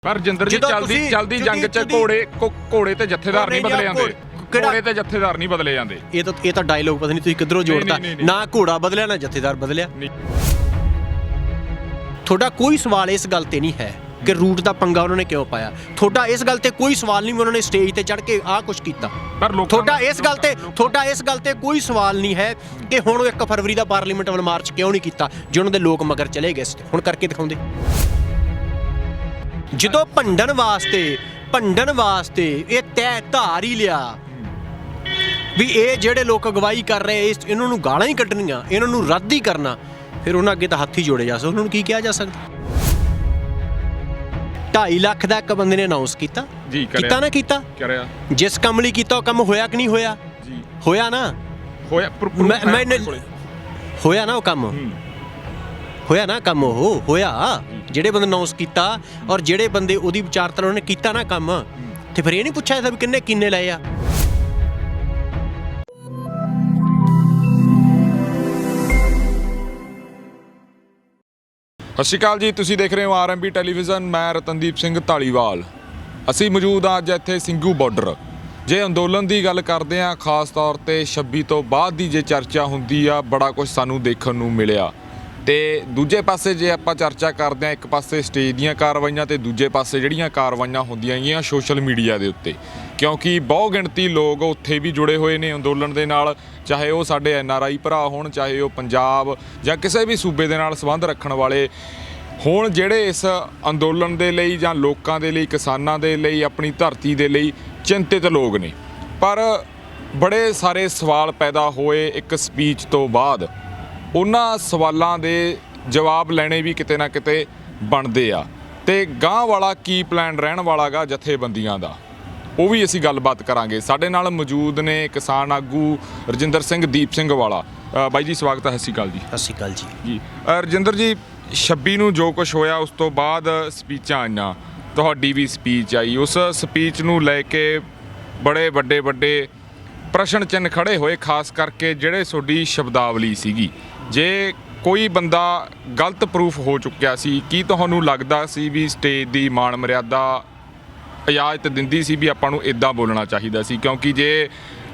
ਪਰ ਜਿੰਦਰ ਜੀ ਚਲਦੀ ਜੰਗ 'ਚ ਘੋੜੇ ਤੇ ਜਥੇਦਾਰ ਨਹੀਂ ਬਦਲੇ ਜਾਂਦੇ। ਘੋੜੇ ਤੇ ਜਥੇਦਾਰ ਨਹੀਂ ਬਦਲੇ ਜਾਂਦੇ। ਇਹ ਤਾਂ ਡਾਇਲੋਗ ਪਤਾ ਨਹੀਂ ਤੁਸੀਂ ਕਿੱਧਰੋਂ ਜੋੜਦਾ। ਨਾ ਘੋੜਾ ਬਦਲਿਆ ਨਾ ਜਥੇਦਾਰ ਬਦਲਿਆ। ਤੁਹਾਡਾ ਕੋਈ ਸਵਾਲ ਇਸ ਗੱਲ ਤੇ ਨਹੀਂ ਹੈ ਕਿ ਰੂਟ ਦਾ ਪੰਗਾ ਉਹਨਾਂ ਨੇ ਕਿਉਂ ਪਾਇਆ। ਤੁਹਾਡਾ ਇਸ ਗੱਲ ਤੇ ਕੋਈ ਸਵਾਲ ਨਹੀਂ ਉਹਨਾਂ ਨੇ ਸਟੇਜ ਤੇ ਚੜ੍ਹ ਕੇ ਆਹ ਕੁਛ ਕੀਤਾ। ਪਰ ਤੁਹਾਡਾ ਇਸ ਗੱਲ ਤੇ ਕੋਈ ਸਵਾਲ ਨਹੀਂ ਹੈ ਕਿ ਹੁਣ 1 ਫਰਵਰੀ ਦਾ ਪਾਰਲੀਮੈਂਟ ਵੱਲ ਮਾਰਚ ਕਿਉਂ ਨਹੀਂ ਕੀਤਾ ਜੇ ਉਹਨਾਂ ਦੇ ਲੋਕ ਮਗਰ ਚਲੇ ਗਏ। ਹੁਣ ਕਰਕੇ ਦਿਖਾਉਂਦੇ। ਜਦੋਂ ਭੰਡਣ ਵਾਸਤੇ ਇਹ ਤੈਅ ਧਾਰ ਹੀ ਲਿਆ ਵੀ ਇਹ ਜਿਹੜੇ ਲੋਕ ਅਗਵਾਈ ਕਰ ਰਹੇ ਇਹਨਾਂ ਨੂੰ ਗਾਲਾਂ ਹੀ ਕੱਢਣੀਆਂ, ਇਹਨਾਂ ਨੂੰ ਰੱਦ ਹੀ ਕਰਨਾ, ਫਿਰ ਉਹਨਾਂ ਅੱਗੇ ਤਾਂ ਹੱਥ ਹੀ ਜੋੜੇ ਜਾ ਸਕਦੇ। ਉਹਨਾਂ ਨੂੰ ਕੀ ਕਿਹਾ ਜਾ ਸਕਦਾ। 2.5 ਲੱਖ ਦਾ ਇੱਕ ਬੰਦੇ ਨੇ ਅਨਾਉਂਸ ਕੀਤਾ ਜੀ, ਕੀਤਾ ਨਾ ਕੀਤਾ ਕਰਿਆ। ਜਿਸ ਕੰਮ ਲਈ ਕੀਤਾ ਉਹ ਕੰਮ ਹੋਇਆ ਕਿ ਨਹੀਂ ਹੋਇਆ ਜੀ? ਹੋਇਆ ਨਾ, ਹੋਇਆ ਹੋਇਆ ਨਾ ਉਹ ਕੰਮ, ਹੋਇਆ ਨਾ ਕੰਮ, ਉਹ ਹੋਇਆ। ਜਿਹੜੇ ਬੰਦੇ ਅਨਾਉਂਸ ਕੀਤਾ ਔਰ ਜਿਹੜੇ ਬੰਦੇ ਉਹਦੀ ਵਿਚਾਰਧਾਰਾ ਉਹਨੇ ਕੀਤਾ ਨਾ ਕੰਮ, ਤੇ ਫਿਰ ਇਹ ਨਹੀਂ ਪੁੱਛਿਆ ਜਾਂਦਾ ਵੀ ਕਿੰਨੇ ਲਏ ਆ। ਸਤਿ ਸ਼੍ਰੀ ਅਕਾਲ ਜੀ, ਤੁਸੀਂ ਦੇਖ ਰਹੇ ਹੋ RMB ਟੈਲੀਵਿਜ਼ਨ। ਮੈਂ ਰਤਨਦੀਪ ਸਿੰਘ ਢਾਲੀਵਾਲ। ਅਸੀਂ ਮੌਜੂਦ ਹਾਂ ਅੱਜ ਇੱਥੇ ਸਿੰਘੂ ਬਾਰਡਰ। ਜੇ ਅੰਦੋਲਨ ਦੀ ਗੱਲ ਕਰਦੇ ਹਾਂ, ਖਾਸ ਤੌਰ 'ਤੇ 26 ਤੋਂ ਬਾਅਦ ਦੀ ਜੇ ਚਰਚਾ ਹੁੰਦੀ ਆ, ਬੜਾ ਕੁਝ ਸਾਨੂੰ ਦੇਖਣ ਨੂੰ ਮਿਲਿਆ। ਤੇ ਦੂਜੇ ਪਾਸੇ ਜੇ ਆਪਾਂ ਚਰਚਾ ਕਰਦੇ ਹਾਂ, ਇੱਕ ਪਾਸੇ ਸਟੇਜ ਦੀਆਂ ਕਾਰਵਾਈਆਂ ਤੇ ਦੂਜੇ ਪਾਸੇ ਜਿਹੜੀਆਂ ਕਾਰਵਾਈਆਂ ਹੁੰਦੀਆਂ ਗਈਆਂ ਸੋਸ਼ਲ ਮੀਡੀਆ ਦੇ ਉੱਤੇ, ਕਿਉਂਕਿ ਬਹੁ ਗਿਣਤੀ ਲੋਕ ਉੱਥੇ ਵੀ ਜੁੜੇ ਹੋਏ ਨੇ ਅੰਦੋਲਨ ਦੇ ਨਾਲ, ਚਾਹੇ ਉਹ ਸਾਡੇ NRI ਭਰਾ ਹੋਣ, ਚਾਹੇ ਉਹ ਪੰਜਾਬ ਜਾਂ ਕਿਸੇ ਵੀ ਸੂਬੇ ਦੇ ਨਾਲ ਸੰਬੰਧ ਰੱਖਣ ਵਾਲੇ ਹੋਣ, ਜਿਹੜੇ ਇਸ ਅੰਦੋਲਨ ਦੇ ਲਈ ਜਾਂ ਲੋਕਾਂ ਦੇ ਲਈ, ਕਿਸਾਨਾਂ ਦੇ ਲਈ, ਆਪਣੀ ਧਰਤੀ ਦੇ ਲਈ ਚਿੰਤਿਤ ਲੋਕ ਨੇ। ਪਰ ਬੜੇ ਸਾਰੇ ਸਵਾਲ ਪੈਦਾ ਹੋਏ ਇੱਕ ਸਪੀਚ ਤੋਂ ਬਾਅਦ। ਉਹਨਾਂ ਸਵਾਲਾਂ ਦੇ ਜਵਾਬ ਲੈਣੇ ਵੀ ਕਿਤੇ ਨਾ ਕਿਤੇ ਬਣਦੇ ਆ, ਤੇ ਗਾਂਹ ਵਾਲਾ ਕੀ ਪਲਾਨ ਰਹਿਣ ਵਾਲਾ ਗਾ ਜਥੇਬੰਦੀਆਂ ਦਾ, ਉਹ ਵੀ ਅਸੀਂ ਗੱਲਬਾਤ ਕਰਾਂਗੇ। ਸਾਡੇ ਨਾਲ ਮੌਜੂਦ ਨੇ ਕਿਸਾਨ ਆਗੂ ਰਜਿੰਦਰ ਸਿੰਘ ਦੀਪ ਸਿੰਘ ਵਾਲਾ। ਬਾਈ ਜੀ ਸਵਾਗਤ ਹੈ। ਸਤਿ ਸ਼੍ਰੀ ਅਕਾਲ ਜੀ। ਸਤਿ ਸ਼੍ਰੀ ਅਕਾਲ ਜੀ। ਰਜਿੰਦਰ ਜੀ, 26 ਨੂੰ ਜੋ ਕੁਛ ਹੋਇਆ ਉਸ ਤੋਂ ਬਾਅਦ ਸਪੀਚਾਂ ਆਈਆਂ, ਤੁਹਾਡੀ ਵੀ ਸਪੀਚ ਆਈ। ਉਸ ਸਪੀਚ ਨੂੰ ਲੈ ਕੇ ਬੜੇ ਵੱਡੇ ਪ੍ਰਸ਼ਨ ਚਿੰਨ੍ਹ ਖੜ੍ਹੇ ਹੋਏ, ਖਾਸ ਕਰਕੇ ਜਿਹੜੇ ਤੁਹਾਡੀ ਸ਼ਬਦਾਵਲੀ ਸੀਗੀ। ਜੇ ਕੋਈ ਬੰਦਾ ਗਲਤ ਪ੍ਰੂਫ ਹੋ ਚੁੱਕਿਆ ਸੀ, ਕੀ ਤੁਹਾਨੂੰ ਲੱਗਦਾ ਸੀ ਵੀ ਸਟੇਜ ਦੀ ਮਾਣ ਮਰਿਆਦਾ ਇਜਾਜ਼ਤ ਦਿੰਦੀ ਸੀ ਵੀ ਆਪਾਂ ਨੂੰ ਇੱਦਾਂ ਬੋਲਣਾ ਚਾਹੀਦਾ ਸੀ? ਕਿਉਂਕਿ ਜੇ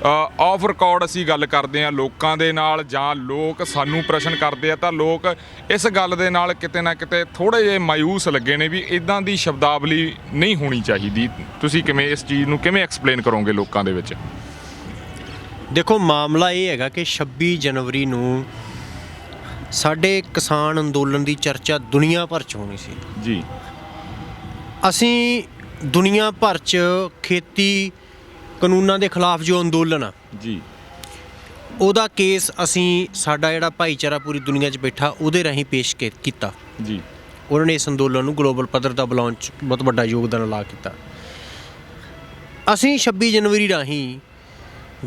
ਆਫ ਰਿਕਾਰਡ ਅਸੀਂ ਗੱਲ ਕਰਦੇ ਹਾਂ ਲੋਕਾਂ ਦੇ ਨਾਲ, ਜਾਂ ਲੋਕ ਸਾਨੂੰ ਪ੍ਰਸ਼ਨ ਕਰਦੇ ਆ, ਤਾਂ ਲੋਕ ਇਸ ਗੱਲ ਦੇ ਨਾਲ ਕਿਤੇ ਨਾ ਕਿਤੇ ਥੋੜ੍ਹੇ ਜਿਹੇ ਮਾਯੂਸ ਲੱਗੇ ਨੇ ਵੀ ਇੱਦਾਂ ਦੀ ਸ਼ਬਦਾਵਲੀ ਨਹੀਂ ਹੋਣੀ ਚਾਹੀਦੀ। ਤੁਸੀਂ ਕਿਵੇਂ ਇਸ ਚੀਜ਼ ਨੂੰ ਕਿਵੇਂ ਐਕਸਪਲੇਨ ਕਰੋਗੇ ਲੋਕਾਂ ਦੇ ਵਿੱਚ? ਦੇਖੋ, ਮਾਮਲਾ ਇਹ ਹੈਗਾ ਕਿ 26 ਜਨਵਰੀ ਨੂੰ ਸਾਡੇ ਕਿਸਾਨ ਅੰਦੋਲਨ ਦੀ ਚਰਚਾ ਦੁਨੀਆ ਭਰ 'ਚ ਹੋਣੀ ਸੀ ਜੀ। ਅਸੀਂ ਦੁਨੀਆ ਭਰ 'ਚ ਖੇਤੀ ਕਾਨੂੰਨਾਂ ਦੇ ਖਿਲਾਫ ਜੋ ਅੰਦੋਲਨ ਆ ਜੀ, ਉਹਦਾ ਕੇਸ ਅਸੀਂ, ਸਾਡਾ ਜਿਹੜਾ ਭਾਈਚਾਰਾ ਪੂਰੀ ਦੁਨੀਆ 'ਚ ਬੈਠਾ, ਉਹਦੇ ਰਾਹੀਂ ਪੇਸ਼ ਕੀਤਾ ਜੀ। ਉਹਨਾਂ ਨੇ ਇਸ ਅੰਦੋਲਨ ਨੂੰ ਗਲੋਬਲ ਪੱਧਰ ਦਾ ਬੁਲਾਉਣ 'ਚ ਬਹੁਤ ਵੱਡਾ ਯੋਗਦਾਨ ਲਾ ਕੀਤਾ। ਅਸੀਂ 26 ਜਨਵਰੀ ਰਾਹੀਂ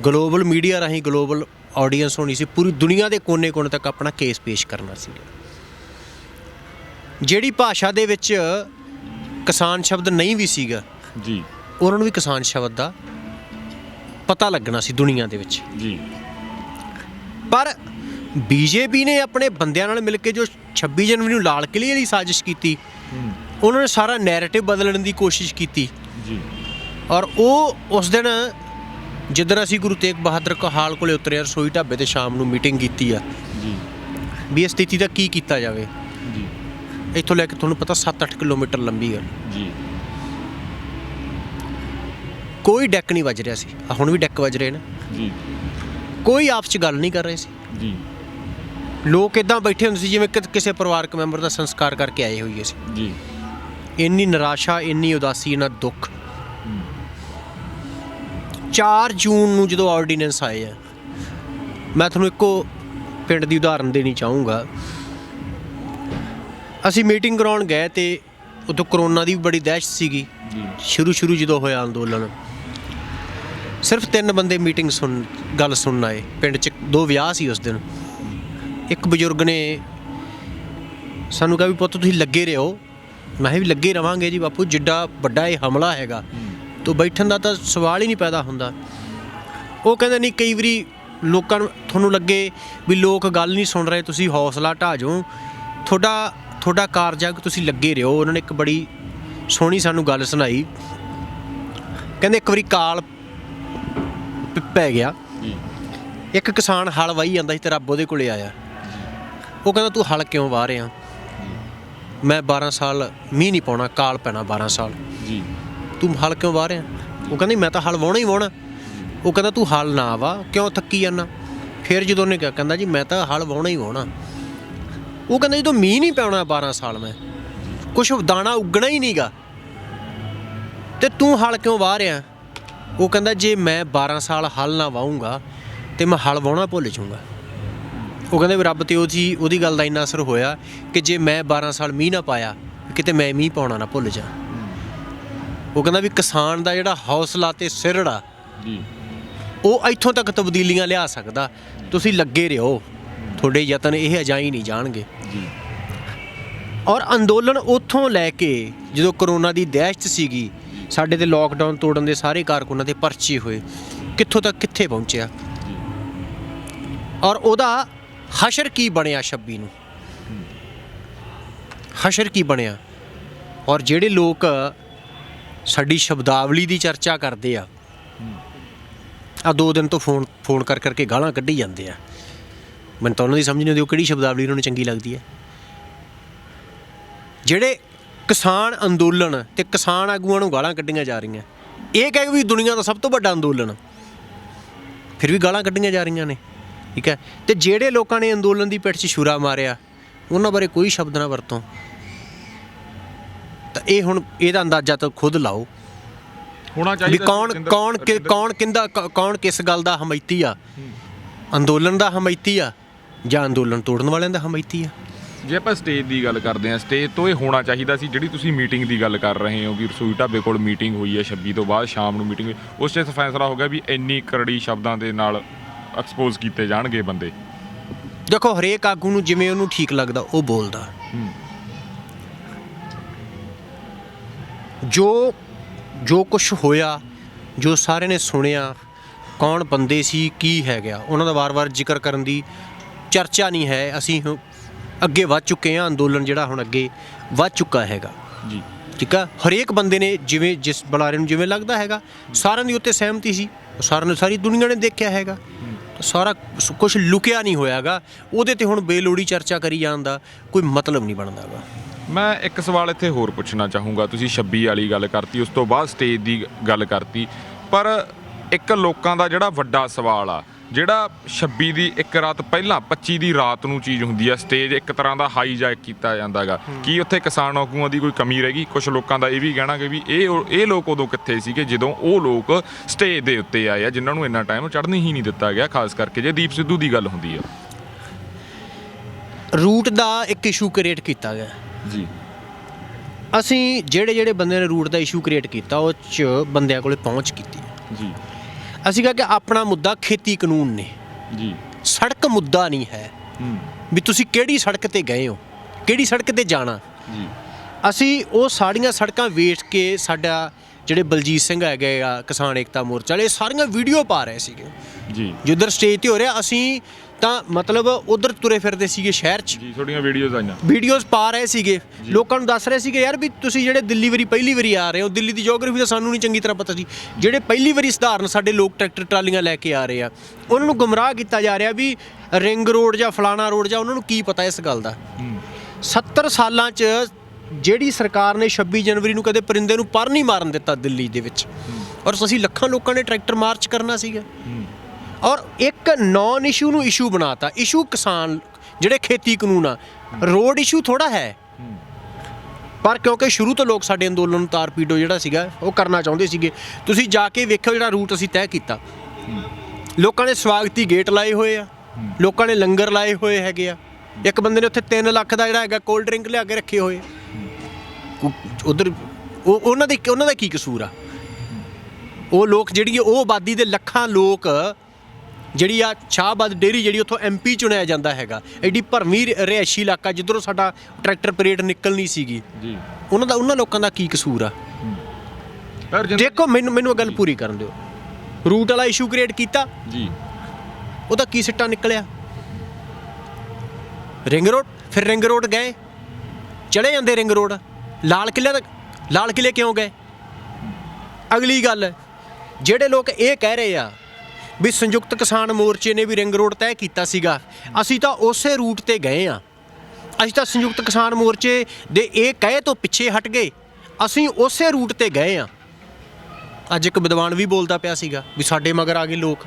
ਗਲੋਬਲ ਮੀਡੀਆ ਰਾਹੀਂ, ਗਲੋਬਲ ਆਡੀਅנס ਹੋਣੀ ਸੀ, ਪੂਰੀ ਦੁਨੀਆ ਦੇ ਕੋਨੇ-ਕੋਨੇ ਤੱਕ ਆਪਣਾ ਕੇਸ ਪੇਸ਼ ਕਰਨਾ ਸੀ। ਜਿਹੜੀ ਭਾਸ਼ਾ ਦੇ ਵਿੱਚ ਕਿਸਾਨ ਸ਼ਬਦ ਨਹੀਂ ਵੀ ਸੀਗਾ ਜੀ, ਉਹਨਾਂ ਨੂੰ ਵੀ ਕਿਸਾਨ ਸ਼ਬਦ ਦਾ ਪਤਾ ਲੱਗਣਾ ਸੀ ਦੁਨੀਆ ਦੇ ਵਿੱਚ ਜੀ। ਪਰ BJP ਨੇ ਆਪਣੇ ਬੰਦਿਆਂ ਨਾਲ ਮਿਲ ਕੇ ਜੋ 26 ਜਨਵਰੀ ਨੂੰ ਲਾਲ ਕਿਲ੍ਹੇ ਲਈ ਸਾਜ਼ਿਸ਼ ਕੀਤੀ, ਉਹਨਾਂ ਨੇ ਸਾਰਾ ਨੈਰੇਟਿਵ ਬਦਲਣ ਦੀ ਕੋਸ਼ਿਸ਼ ਕੀਤੀ ਜੀ। ਔਰ ਉਹ ਉਸ ਦਿਨ ਜਿੱਦਣ ਅਸੀਂ ਗੁਰੂ ਤੇਗ ਬਹਾਦਰ ਹਾਲ ਕੋਲੇ ਉਤਰੇ, ਰਸੋਈ ਢਾਬੇ 'ਤੇ ਸ਼ਾਮ ਨੂੰ ਮੀਟਿੰਗ ਕੀਤੀ ਆ ਜੀ ਵੀ ਇਸ ਸਥਿਤੀ ਦਾ ਕੀ ਕੀਤਾ ਜਾਵੇ ਜੀ। ਇੱਥੋਂ ਲੈ ਕੇ ਤੁਹਾਨੂੰ ਪਤਾ 7-8 ਕਿਲੋਮੀਟਰ ਲੰਬੀ ਆ ਜੀ। ਕੋਈ ਡੈਕ ਨਹੀਂ ਵੱਜ ਰਿਹਾ ਸੀ, ਹੁਣ ਵੀ ਡੈਕ ਵੱਜ ਰਹੇ ਨੇ ਜੀ। ਕੋਈ ਆਪਸ 'ਚ ਗੱਲ ਨਹੀਂ ਕਰ ਰਹੇ ਸੀ ਜੀ। ਲੋਕ ਇੱਦਾਂ ਬੈਠੇ ਹੁੰਦੇ ਸੀ ਜਿਵੇਂ ਕਿਸੇ ਪਰਿਵਾਰਕ ਮੈਂਬਰ ਦਾ ਸੰਸਕਾਰ ਕਰਕੇ ਆਏ ਹੋਈਏ ਸੀ ਜੀ। ਇੰਨੀ ਨਿਰਾਸ਼ਾ, ਇੰਨੀ ਉਦਾਸੀ, ਇੰਨਾ ਦੁੱਖ। 4 ਜੂਨ ਨੂੰ ਜਦੋਂ ਆਰਡੀਨੈਂਸ ਆਏ ਆ, ਮੈਂ ਤੁਹਾਨੂੰ ਇੱਕੋ ਪਿੰਡ ਦੀ ਉਦਾਹਰਨ ਦੇਣੀ ਚਾਹੂੰਗਾ। ਅਸੀਂ ਮੀਟਿੰਗ ਕਰਾਉਣ ਗਏ ਤੇ ਉਦੋਂ ਕਰੋਨਾ ਦੀ ਵੀ ਬੜੀ ਦਹਿਸ਼ਤ ਸੀਗੀ। ਸ਼ੁਰੂ ਜਦੋਂ ਹੋਇਆ ਅੰਦੋਲਨ, ਸਿਰਫ 3 ਬੰਦੇ ਮੀਟਿੰਗ ਗੱਲ ਸੁਣਨ ਆਏ। ਪਿੰਡ 'ਚ 2 ਵਿਆਹ ਸੀ ਉਸ ਦਿਨ। ਇੱਕ ਬਜ਼ੁਰਗ ਨੇ ਸਾਨੂੰ ਕਿਹਾ ਵੀ ਪੁੱਤ ਤੁਸੀਂ ਲੱਗੇ ਰਹੋ। ਮੈਂ ਵੀ ਲੱਗੇ ਰਵਾਂਗੇ ਜੀ ਬਾਪੂ, ਜਿੱਡਾ ਵੱਡਾ ਇਹ ਹਮਲਾ ਹੈਗਾ ਤੋ ਬੈਠਣ ਦਾ ਤਾਂ ਸਵਾਲ ਹੀ ਨਹੀਂ ਪੈਦਾ ਹੁੰਦਾ। ਉਹ ਕਹਿੰਦੇ ਨਹੀਂ, ਕਈ ਵਾਰੀ ਲੋਕਾਂ ਨੂੰ ਤੁਹਾਨੂੰ ਲੱਗੇ ਵੀ ਲੋਕ ਗੱਲ ਨਹੀਂ ਸੁਣ ਰਹੇ, ਤੁਸੀਂ ਹੌਸਲਾ ਢਾਹ ਜਾਓ, ਤੁਹਾਡਾ ਕਾਰਜ ਆ ਕਿ ਤੁਸੀਂ ਲੱਗੇ ਰਹੋ। ਉਹਨਾਂ ਨੇ ਇੱਕ ਬੜੀ ਸੋਹਣੀ ਸਾਨੂੰ ਗੱਲ ਸੁਣਾਈ। ਕਹਿੰਦੇ ਇੱਕ ਵਾਰੀ ਕਾਲ ਪੈ ਗਿਆ, ਇੱਕ ਕਿਸਾਨ ਹਲ ਵਾਹੀ ਜਾਂਦਾ ਸੀ ਤੇ ਰੱਬ ਉਹਦੇ ਕੋਲੇ ਆਇਆ। ਉਹ ਕਹਿੰਦਾ ਤੂੰ ਹਲ ਕਿਉਂ ਵਾਹ ਰਿਹਾ? ਮੈਂ 12 ਸਾਲ ਮੀਂਹ ਨਹੀਂ ਪਾਉਣਾ, ਕਾਲ ਪੈਣਾ 12 ਸਾਲ ਜੀ, ਤੂੰ ਹਲ ਕਿਉਂ ਵਾਹ ਰਿਹਾ? ਉਹ ਕਹਿੰਦਾ ਮੈਂ ਤਾਂ ਹਲ ਵਾਹੁਣਾ ਹੀ ਵਾਹੁਣਾ। ਉਹ ਕਹਿੰਦਾ ਤੂੰ ਹਲ ਨਾ ਵਾਹ, ਕਿਉਂ ਥੱਕੀ ਜਾਂਦਾ? ਫਿਰ ਜਦੋਂ ਉਹਨੇ ਕਿਹਾ, ਕਹਿੰਦਾ ਜੀ ਮੈਂ ਤਾਂ ਹਲ ਵਾਹੁਣਾ ਹੀ ਵਾਹੁਣਾ। ਉਹ ਕਹਿੰਦਾ ਜਦੋਂ ਮੀਂਹ ਨਹੀਂ ਪਾਉਣਾ 12 ਸਾਲ, ਮੈਂ ਕੁਛ ਦਾਣਾ ਉੱਗਣਾ ਹੀ ਨਹੀਂਗਾ, ਤੇ ਤੂੰ ਹਲ ਕਿਉਂ ਵਾਹ ਰਿਹਾ? ਉਹ ਕਹਿੰਦਾ ਜੇ ਮੈਂ 12 ਸਾਲ ਹਲ ਨਾ ਵਾਹੂੰਗਾ ਤੇ ਮੈਂ ਹਲ ਵਾਹੁਣਾ ਭੁੱਲ ਜਾਊਂਗਾ। ਉਹ ਕਹਿੰਦੇ ਵੀ ਰੱਬ ਤੇ ਉਹਦੀ ਗੱਲ ਦਾ ਇੰਨਾ ਅਸਰ ਹੋਇਆ ਕਿ ਜੇ ਮੈਂ 12 ਸਾਲ ਮੀਂਹ ਨਾ ਪਾਇਆ, ਕਿਤੇ ਮੈਂ ਮੀਂਹ ਪਾਉਣਾ ਨਾ ਭੁੱਲ ਜਾ। ਉਹ ਕਹਿੰਦਾ ਵੀ ਕਿਸਾਨ ਦਾ ਜਿਹੜਾ ਹੌਸਲਾ ਤੇ ਸਿਰੜਾ ਜੀ, ਉਹ ਇੱਥੋਂ ਤੱਕ ਤਬਦੀਲੀਆਂ ਲਿਆ ਸਕਦਾ। ਤੁਸੀਂ ਲੱਗੇ ਰਹੋ, ਤੁਹਾਡੇ ਯਤਨ ਇਹ ਅਜਾਈ ਨਹੀਂ ਜਾਣਗੇ ਜੀ। ਔਰ ਅੰਦੋਲਨ ਉੱਥੋਂ ਲੈ ਕੇ ਜਦੋਂ ਕਰੋਨਾ ਦੀ ਦਹਿਸ਼ਤ ਸੀਗੀ, ਸਾਡੇ ਤੇ ਲੋਕਡਾਊਨ ਤੋੜਨ ਦੇ ਸਾਰੇ ਕਾਰਕੁਨਾਂ ਦੇ ਪਰਚੇ ਹੋਏ, ਕਿੱਥੋਂ ਤੱਕ ਕਿੱਥੇ ਪਹੁੰਚਿਆ। ਔਰ ਉਹਦਾ ਹਸ਼ਰ ਕੀ ਬਣਿਆ 26 ਨੂੰ, ਹਸ਼ਰ ਕੀ ਬਣਿਆ। ਔਰ ਜਿਹੜੇ ਲੋਕ ਸਾਡੀ ਸ਼ਬਦਾਵਲੀ ਦੀ ਚਰਚਾ ਕਰਦੇ ਆ 2 ਦਿਨ ਤੋਂ ਫੋਨ ਕਰ ਕਰਕੇ ਗਾਲਾਂ ਕੱਢੀ ਜਾਂਦੇ ਆ। ਮੈਨੂੰ ਤਾਂ ਉਹਨਾਂ ਦੀ ਸਮਝ ਨਹੀਂ ਆਉਂਦੀ ਉਹ ਕਿਹੜੀ ਸ਼ਬਦਾਵਲੀ ਉਹਨਾਂ ਨੂੰ ਚੰਗੀ ਲੱਗਦੀ ਹੈ। ਜਿਹੜੇ ਕਿਸਾਨ ਅੰਦੋਲਨ ਤੇ ਕਿਸਾਨ ਆਗੂਆਂ ਨੂੰ ਗਾਲਾਂ ਕੱਢੀਆਂ ਜਾ ਰਹੀਆਂ, ਇਹ ਕਹਿ ਵੀ ਦੁਨੀਆ ਦਾ ਸਭ ਤੋਂ ਵੱਡਾ ਅੰਦੋਲਨ, ਫਿਰ ਵੀ ਗਾਲਾਂ ਕੱਢੀਆਂ ਜਾ ਰਹੀਆਂ ਨੇ, ਠੀਕ ਹੈ। ਤੇ ਜਿਹੜੇ ਲੋਕਾਂ ਨੇ ਅੰਦੋਲਨ ਦੀ ਪਿੱਠ 'ਚ ਛੁਰਾ ਮਾਰਿਆ, ਉਹਨਾਂ ਬਾਰੇ ਕੋਈ ਸ਼ਬਦ ਨਾ ਵਰਤੋਂ। ਤਾਂ ਇਹ ਹੁਣ ਇਹਦਾ ਅੰਦਾਜ਼ਾ ਤਾਂ ਖੁਦ ਲਾਓ ਹੋਣਾ ਵੀ ਚਾਹੀਦਾ ਕੌਣ ਕਿਸ ਗੱਲ ਦਾ ਹਮਾਇਤੀ ਆ, ਅੰਦੋਲਨ ਦਾ ਹਮਾਇਤੀ ਆ ਜਾਂ ਅੰਦੋਲਨ ਤੋੜਨ ਵਾਲਿਆਂ ਦਾ ਹਮਾਇਤੀ ਆ। ਜੇ ਆਪਾਂ ਸਟੇਜ ਦੀ ਗੱਲ ਕਰਦੇ ਹਾਂ, ਸਟੇਜ ਤੋਂ ਇਹ ਹੋਣਾ ਚਾਹੀਦਾ ਸੀ। ਜਿਹੜੀ ਤੁਸੀਂ ਮੀਟਿੰਗ ਦੀ ਗੱਲ ਕਰ ਰਹੇ ਹੋ ਵੀ ਰਸੋਈ ਢਾਬੇ ਕੋਲ ਮੀਟਿੰਗ ਹੋਈ ਹੈ 26 ਤੋਂ ਬਾਅਦ ਸ਼ਾਮ ਨੂੰ ਮੀਟਿੰਗ ਹੋਈ, ਉਸ 'ਚ ਫੈਸਲਾ ਹੋ ਗਿਆ ਵੀ ਇੰਨੀ ਕਰੜੀ ਸ਼ਬਦਾਂ ਦੇ ਨਾਲ ਐਕਸਪੋਜ਼ ਕੀਤੇ ਜਾਣਗੇ ਬੰਦੇ। ਦੇਖੋ ਹਰੇਕ ਆਗੂ ਨੂੰ ਜਿਵੇਂ ਉਹਨੂੰ ਠੀਕ ਲੱਗਦਾ ਉਹ ਬੋਲਦਾ। ਜੋ ਕੁਛ ਹੋਇਆ, ਜੋ ਸਾਰਿਆਂ ਨੇ ਸੁਣਿਆ, ਕੌਣ ਬੰਦੇ ਸੀ, ਕੀ ਹੈਗਾ, ਉਹਨਾਂ ਦਾ ਵਾਰ-ਵਾਰ ਜ਼ਿਕਰ ਕਰਨ ਦੀ ਚਰਚਾ ਨਹੀਂ ਹੈ। ਅਸੀਂ ਅੱਗੇ ਵੱਧ ਚੁੱਕੇ ਹਾਂ, ਅੰਦੋਲਨ ਜਿਹੜਾ ਹੁਣ ਅੱਗੇ ਵੱਧ ਚੁੱਕਾ ਹੈਗਾ ਜੀ, ਠੀਕ ਆ। ਹਰੇਕ ਬੰਦੇ ਨੇ ਜਿਵੇਂ ਜਿਸ ਬੁਲਾਰੇ ਨੂੰ ਜਿਵੇਂ ਲੱਗਦਾ ਹੈਗਾ, ਸਾਰਿਆਂ ਦੀ ਉੱਤੇ ਸਹਿਮਤੀ ਸੀ, ਸਾਰਿਆਂ ਨੂੰ ਸਾਰੀ ਦੁਨੀਆ ਨੇ ਦੇਖਿਆ ਹੈਗਾ, ਸਾਰਾ ਕੁਛ ਲੁਕਿਆ ਨਹੀਂ ਹੋਇਆਗਾ। ਉਹਦੇ ਤੇ ਹੁਣ ਬੇਲੋੜੀ ਚਰਚਾ ਕਰੀ ਜਾਣ ਦਾ ਕੋਈ ਮਤਲਬ ਨਹੀਂ ਬਣਦਾ ਗਾ। ਮੈਂ ਇੱਕ ਸਵਾਲ ਇੱਥੇ ਹੋਰ ਪੁੱਛਣਾ ਚਾਹੂੰਗਾ। ਤੁਸੀਂ 26 ਵਾਲੀ ਗੱਲ ਕਰਤੀ, ਉਸ ਤੋਂ ਬਾਅਦ ਸਟੇਜ ਦੀ ਗੱਲ ਕਰਤੀ, ਪਰ ਇੱਕ ਲੋਕਾਂ ਦਾ ਜਿਹੜਾ ਵੱਡਾ ਸਵਾਲ ਆ, ਜਿਹੜਾ 26 ਦੀ ਇੱਕ ਰਾਤ ਪਹਿਲਾਂ 25 ਦੀ ਰਾਤ ਨੂੰ ਚੀਜ਼ ਹੁੰਦੀ ਆ, ਸਟੇਜ ਇੱਕ ਤਰ੍ਹਾਂ ਦਾ ਹਾਈਜੈਕ ਕੀਤਾ ਜਾਂਦਾ ਗਾ। ਕੀ ਉੱਥੇ ਕਿਸਾਨ ਆਗੂਆਂ ਦੀ ਕੋਈ ਕਮੀ ਰਹਿ ਗਈ? ਕੁਛ ਲੋਕਾਂ ਦਾ ਇਹ ਵੀ ਕਹਿਣਾ ਕਿ ਵੀ ਇਹ ਲੋਕ ਉਦੋਂ ਕਿੱਥੇ ਸੀਗੇ ਜਦੋਂ ਉਹ ਲੋਕ ਸਟੇਜ ਦੇ ਉੱਤੇ ਆਏ ਆ, ਜਿਨ੍ਹਾਂ ਨੂੰ ਇੰਨਾ ਟਾਈਮ ਚੜ੍ਹਨ ਹੀ ਨਹੀਂ ਦਿੱਤਾ ਗਿਆ, ਖਾਸ ਕਰਕੇ ਜੇ ਦੀਪ ਸਿੱਧੂ ਦੀ ਗੱਲ ਹੁੰਦੀ ਆ। ਰੂਟ ਦਾ ਇੱਕ ਇਸ਼ੂ ਕ੍ਰੀਏਟ ਕੀਤਾ ਗਿਆ ਜੀ। ਅਸੀਂ ਜਿਹੜੇ ਬੰਦੇ ਨੇ ਰੂਟ ਦਾ ਇਸ਼ੂ ਕ੍ਰੀਏਟ ਕੀਤਾ, ਉਹ 'ਚ ਬੰਦਿਆਂ ਕੋਲੇ ਪਹੁੰਚ ਕੀਤੀ ਜੀ। ਅਸੀਂ ਕਿਹਾ ਕਿ ਆਪਣਾ ਮੁੱਦਾ ਖੇਤੀ ਕਾਨੂੰਨ ਨੇ ਜੀ, ਸੜਕ ਮੁੱਦਾ ਨਹੀਂ ਹੈ ਵੀ ਤੁਸੀਂ ਕਿਹੜੀ ਸੜਕ ਤੇ ਗਏ ਹੋ, ਕਿਹੜੀ ਸੜਕ ਤੇ ਜਾਣਾ ਜੀ। ਅਸੀਂ ਉਹ ਸਾਰੀਆਂ ਸੜਕਾਂ ਵੇਚ ਕੇ, ਸਾਡਾ ਜਿਹੜੇ ਬਲਜੀਤ ਸਿੰਘ ਹੈਗੇ ਆ ਕਿਸਾਨ ਏਕਤਾ ਮੋਰਚਾ ਵਾਲੇ, ਸਾਰੀਆਂ ਵੀਡੀਓ ਪਾ ਰਹੇ ਸੀਗੇ ਜੀ। ਜਿੱਧਰ ਸਟੇਜ ਤੇ ਹੋ ਰਿਹਾ, ਅਸੀਂ ਤਾਂ ਮਤਲਬ ਉਧਰ ਤੁਰੇ ਫਿਰਦੇ ਸੀਗੇ ਸ਼ਹਿਰ 'ਚ ਜੀ, ਤੁਹਾਡੀਆਂ ਵੀਡੀਓਜ਼ ਪਾ ਰਹੇ ਸੀਗੇ, ਲੋਕਾਂ ਨੂੰ ਦੱਸ ਰਹੇ ਸੀਗੇ ਯਾਰ ਵੀ ਤੁਸੀਂ ਜਿਹੜੇ ਪਹਿਲੀ ਵਾਰੀ ਆ ਰਹੇ ਹੋ, ਦਿੱਲੀ ਦੀ ਜੀਓਗ੍ਰਾਫੀ ਤਾਂ ਸਾਨੂੰ ਨਹੀਂ ਚੰਗੀ ਤਰ੍ਹਾਂ ਪਤਾ ਸੀ, ਜਿਹੜੇ ਪਹਿਲੀ ਵਾਰੀ ਸਧਾਰਨ ਸਾਡੇ ਲੋਕ ਟਰੈਕਟਰ ਟਰਾਲੀਆਂ ਲੈ ਕੇ ਆ ਰਹੇ ਆ, ਉਹਨਾਂ ਨੂੰ ਗੁੰਮਰਾਹ ਕੀਤਾ ਜਾ ਰਿਹਾ ਵੀ ਰਿੰਗ ਰੋਡ ਜਾਂ ਫਲਾਣਾ ਰੋਡ ਜਾਂ, ਉਹਨਾਂ ਨੂੰ ਕੀ ਪਤਾ ਇਸ ਗੱਲ ਦਾ। 70 ਸਾਲਾਂ 'ਚ ਜਿਹੜੀ ਸਰਕਾਰ ਨੇ 26 ਜਨਵਰੀ ਨੂੰ ਕਦੇ ਪਰਿੰਦੇ ਨੂੰ ਪਰ ਨਹੀਂ ਮਾਰਨ ਦਿੱਤਾ ਦਿੱਲੀ ਦੇ ਵਿੱਚ, ਔਰ ਅਸੀਂ ਲੱਖਾਂ ਲੋਕਾਂ ਨੇ ਟਰੈਕਟਰ ਮਾਰਚ ਕਰਨਾ ਸੀਗਾ। ਔਰ ਇੱਕ ਨੌਨ ਇਸ਼ੂ ਨੂੰ ਇਸ਼ੂ ਬਣਾਤਾ। ਇਸ਼ੂ ਕਿਸਾਨ ਜਿਹੜੇ ਖੇਤੀ ਕਾਨੂੰਨ ਆ, ਰੋਡ ਇਸ਼ੂ ਥੋੜਾ ਹੈ, ਪਰ ਕਿਉਂਕਿ ਸ਼ੁਰੂ ਤੋਂ ਲੋਕ ਸਾਡੇ ਅੰਦੋਲਨ ਨੂੰ ਤਾਰਪੀਡੋ ਜਿਹੜਾ ਸੀਗਾ ਉਹ ਕਰਨਾ ਚਾਹੁੰਦੇ ਸੀਗੇ। ਤੁਸੀਂ ਜਾ ਕੇ ਵੇਖੋ ਜਿਹੜਾ ਰੂਟ ਅਸੀਂ ਤੈਅ ਕੀਤਾ, ਲੋਕਾਂ ਨੇ ਸਵਾਗਤੀ ਗੇਟ ਲਾਏ ਹੋਏ ਆ, ਲੋਕਾਂ ਨੇ ਲੰਗਰ ਲਾਏ ਹੋਏ ਹੈਗੇ ਆ। ਇੱਕ ਬੰਦੇ ਨੇ ਉੱਥੇ 3 ਲੱਖ ਦਾ ਜਿਹੜਾ ਹੈਗਾ ਕੋਲਡ ਡਰਿੰਕ ਲਿਆ ਕੇ ਰੱਖੇ ਹੋਏ। ਉਧਰ ਉਹਨਾਂ ਦਾ ਕੀ ਕਸੂਰ ਆ? ਉਹ ਲੋਕ ਜਿਹੜੀ ਉਹ ਆਬਾਦੀ ਦੇ ਲੱਖਾਂ ਲੋਕ, ਜਿਹੜੀ ਆ ਸ਼ਾਹਬਾਦ ਡੇਅਰੀ ਜਿਹੜੀ ਉੱਥੋਂ MP ਚੁਣਿਆ ਜਾਂਦਾ ਹੈਗਾ, ਐਡੀ ਭਰਵੀਂ ਰਿਹਾਇਸ਼ੀ ਇਲਾਕਾ ਜਿੱਧਰੋਂ ਸਾਡਾ ਟਰੈਕਟਰ ਪਰੇਡ ਨਿਕਲਣੀ ਸੀਗੀ ਜੀ, ਉਹਨਾਂ ਲੋਕਾਂ ਦਾ ਕੀ ਕਸੂਰ ਆ? ਦੇਖੋ ਮੈਨੂੰ ਗੱਲ ਪੂਰੀ ਕਰਨ ਦਿਓ। ਰੂਟ ਵਾਲਾ ਇਸ਼ੂ ਕ੍ਰੀਏਟ ਕੀਤਾ ਜੀ, ਉਹਦਾ ਕੀ ਸਿੱਟਾ ਨਿਕਲਿਆ? ਰਿੰਗ ਰੋਡ, ਫਿਰ ਰਿੰਗ ਰੋਡ ਗਏ, ਚਲੇ ਜਾਂਦੇ ਰਿੰਗ ਰੋਡ, ਲਾਲ ਕਿਲ੍ਹੇ ਤੱਕ ਲਾਲ ਕਿਲੇ ਕਿਉਂ ਗਏ? ਅਗਲੀ ਗੱਲ, ਜਿਹੜੇ ਲੋਕ ਇਹ ਕਹਿ ਰਹੇ ਆ ਵੀ ਸੰਯੁਕਤ ਕਿਸਾਨ ਮੋਰਚੇ ਨੇ ਵੀ ਰਿੰਗ ਰੋਡ ਤੈਅ ਕੀਤਾ ਸੀਗਾ, ਅਸੀਂ ਤਾਂ ਉਸੇ ਰੂਟ ਤੇ ਗਏ ਆ। ਅਸੀਂ ਤਾਂ ਸੰਯੁਕਤ ਕਿਸਾਨ ਮੋਰਚੇ ਦੇ ਇਹ ਕਹੇ ਤੋਂ ਪਿੱਛੇ ਹਟ ਗਏ, ਅਸੀਂ ਉਸੇ ਰੂਟ ਤੇ ਗਏ ਆ। ਅੱਜ ਇੱਕ ਵਿਦਵਾਨ ਵੀ ਬੋਲਦਾ ਪਿਆ ਸੀਗਾ ਵੀ ਸਾਡੇ ਮਗਰ ਆ ਗਏ ਲੋਕ।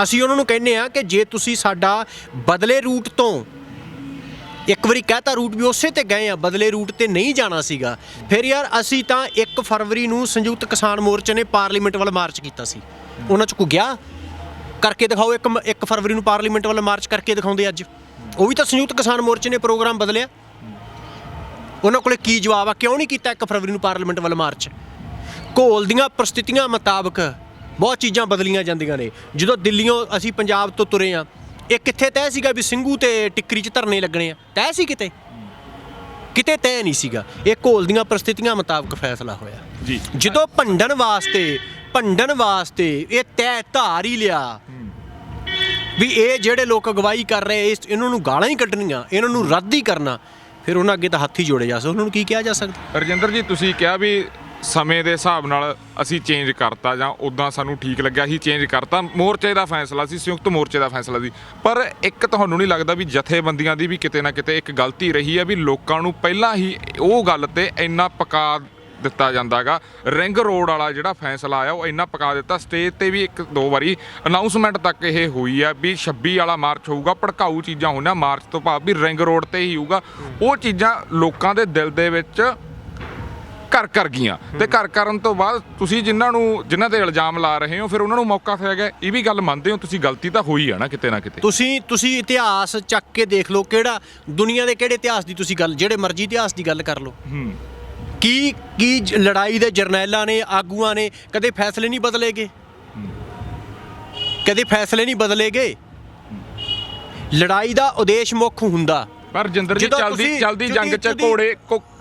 ਅਸੀਂ ਉਹਨਾਂ ਨੂੰ ਕਹਿੰਦੇ ਆ ਕਿ ਜੇ ਤੁਸੀਂ ਸਾਡਾ ਬਦਲੇ ਰੂਟ ਤੋਂ, ਇੱਕ ਵਾਰੀ ਕਹਤਾ ਰੂਟ ਵੀ ਉਸੇ ਤੇ ਗਏ ਆ, ਬਦਲੇ ਰੂਟ ਤੇ ਨਹੀਂ ਜਾਣਾ ਸੀਗਾ, ਫਿਰ ਯਾਰ ਅਸੀਂ ਤਾਂ 1 ਫਰਵਰੀ ਨੂੰ ਸੰਯੁਕਤ ਕਿਸਾਨ ਮੋਰਚੇ ਨੇ ਪਾਰਲੀਮੈਂਟ ਵੱਲ ਮਾਰਚ ਕੀਤਾ ਸੀ। ਉਹਨਾਂ 'ਚ ਕੋਈ ਗਿਆ ਕਰਕੇ ਦਿਖਾਓ, 1 ਫਰਵਰੀ ਨੂੰ ਪਾਰਲੀਮੈਂਟ ਵੱਲ ਮਾਰਚ ਕਰਕੇ ਦਿਖਾਉਂਦੇ ਅੱਜ। ਉਹ ਵੀ ਤਾਂ ਸੰਯੁਕਤ ਕਿਸਾਨ ਮੋਰਚੇ ਨੇ ਪ੍ਰੋਗਰਾਮ ਬਦਲਿਆ। ਉਹਨਾਂ ਕੋਲੇ ਕੀ ਜਵਾਬ ਆ, ਕਿਉਂ ਨਹੀਂ ਕੀਤਾ 1 ਫਰਵਰੀ ਨੂੰ ਪਾਰਲੀਮੈਂਟ ਵੱਲ ਮਾਰਚ? ਘੋਲ ਦੀਆਂ ਪ੍ਰਸਥਿਤੀਆਂ ਮੁਤਾਬਕ ਬਹੁਤ ਚੀਜ਼ਾਂ ਬਦਲੀਆਂ ਜਾਂਦੀਆਂ ਨੇ। ਜਦੋਂ ਦਿੱਲੀੋਂ ਅਸੀਂ ਪੰਜਾਬ ਤੋਂ ਤੁਰੇ ਆ, ਇਹ ਕਿੱਥੇ ਤੈਅ ਸੀਗਾ ਵੀ ਸਿੰਘੂ ਤੇ ਟਿੱਕਰੀ 'ਚ ਧਰਨੇ ਲੱਗਣੇ ਆ? ਤੈਅ ਸੀ ਕਿਤੇ? ਕਿਤੇ ਤੈਅ ਨਹੀਂ ਸੀਗਾ। ਇਹ ਘੋਲ ਦੀਆਂ ਪ੍ਰਸਥਿਤੀਆਂ ਮੁਤਾਬਕ ਫੈਸਲਾ ਹੋਇਆ ਜੀ। ਜਦੋਂ ਭੰਡਣ ਵਾਸਤੇ ਇਹ ਤੈਅ ਧਾਰ ਹੀ ਲਿਆ ਵੀ ਇਹ ਜਿਹੜੇ ਲੋਕ ਅਗਵਾਈ ਕਰ ਰਹੇ ਇਹਨਾਂ ਨੂੰ ਗਾਲਾਂ ਹੀ ਕੱਢਣੀਆਂ, ਇਹਨਾਂ ਨੂੰ ਰੱਦ ਹੀ ਕਰਨਾ, ਫਿਰ ਉਹਨਾਂ ਅੱਗੇ ਤਾਂ ਹੱਥ ਹੀ ਜੋੜੇ ਜਾ ਸਕਦੇ। ਉਹਨਾਂ ਨੂੰ ਕੀ ਕਿਹਾ ਜਾ ਸਕਦਾ? ਰਜਿੰਦਰ ਜੀ, ਤੁਸੀਂ ਕਿਹਾ ਵੀ ਸਮੇਂ ਦੇ ਹਿਸਾਬ ਨਾਲ ਅਸੀਂ ਚੇਂਜ ਕਰਤਾ ਜਾਂ ਉੱਦਾਂ ਸਾਨੂੰ ਠੀਕ ਲੱਗਿਆ ਅਸੀਂ ਚੇਂਜ ਕਰਤਾ। ਮੋਰਚੇ ਦਾ ਫੈਸਲਾ ਸੀ, ਸੰਯੁਕਤ ਮੋਰਚੇ ਦਾ ਫੈਸਲਾ ਸੀ। ਪਰ ਇੱਕ ਤੁਹਾਨੂੰ ਨਹੀਂ ਲੱਗਦਾ ਵੀ ਜਥੇਬੰਦੀਆਂ ਦੀ ਵੀ ਕਿਤੇ ਨਾ ਕਿਤੇ ਇੱਕ ਗਲਤੀ ਰਹੀ ਹੈ ਵੀ ਲੋਕਾਂ ਨੂੰ ਪਹਿਲਾਂ ਹੀ ਉਹ ਗੱਲ ਤੇ ਇੰਨਾ ਪਕਾ ਦਿੱਤਾ ਜਾਂਦਾਗਾ? ਰਿੰਗ ਰੋਡ ਵਾਲਾ ਜਿਹੜਾ ਫੈਸਲਾ ਆਇਆ ਉਹ ਇੰਨਾ ਪਕਾ ਦਿੱਤਾ। ਸਟੇਜ ਤੇ ਵੀ 1-2 ਵਾਰੀ ਅਨਾਊਂਸਮੈਂਟ ਤੱਕ ਇਹ ਹੋਈ ਆ ਵੀ 26 ਵਾਲਾ ਮਾਰਚ ਹੋਊਗਾ, ਭੜਕਾਊ ਚੀਜ਼ਾਂ ਹੋਣੀਆਂ, ਮਾਰਚ ਤੋਂ ਭਾਵ ਵੀ ਰਿੰਗ ਰੋਡ ਤੇ ਹੀ ਹੋਊਗਾ। ਉਹ ਚੀਜ਼ਾਂ ਲੋਕਾਂ ਦੇ ਦਿਲ ਦੇ ਵਿੱਚ ਘਰ ਕਰ ਗਈਆਂ ਤੇ ਘਰ ਕਰਨ ਤੋਂ ਬਾਅਦ ਤੁਸੀਂ ਜਿਨ੍ਹਾਂ ਤੇ ਇਲਜ਼ਾਮ ਲਾ ਰਹੇ ਹੋ ਫਿਰ ਉਹਨਾਂ ਨੂੰ ਮੌਕਾ ਪਿਆ ਗਿਆ। ਇਹ ਵੀ ਗੱਲ ਮੰਨਦੇ ਹੋ ਤੁਸੀਂ, ਗਲਤੀ ਤਾਂ ਹੋਈ ਆ ਨਾ ਕਿਤੇ ਨਾ ਕਿਤੇ? ਤੁਸੀਂ ਇਤਿਹਾਸ ਚੱਕ ਕੇ ਦੇਖ ਲਓ, ਕਿਹੜਾ ਦੁਨੀਆ ਦੇ ਕਿਹੜੇ ਇਤਿਹਾਸ ਦੀ ਤੁਸੀਂ ਗੱਲ, ਜਿਹੜੇ ਮਰਜ਼ੀ ਇਤਿਹਾਸ ਦੀ ਗੱਲ ਕਰ ਲਓ। ਕੀ ਲੜਾਈ ਦੇ ਜਰਨੈਲਾਂ ਨੇ, ਆਗੂਆਂ ਨੇ ਕਦੇ ਫੈਸਲੇ ਨਹੀਂ ਬਦਲੇਗੇ? ਕਦੇ ਫੈਸਲੇ ਨਹੀਂ ਬਦਲੇਗੇ। ਲੜਾਈ ਦਾ ਉਦੇਸ਼ ਮੁੱਖ ਹੁੰਦਾ। ਪਰ ਜਿੰਦਰ ਜੀ, ਚਲਦੀ ਜੰਗ 'ਚ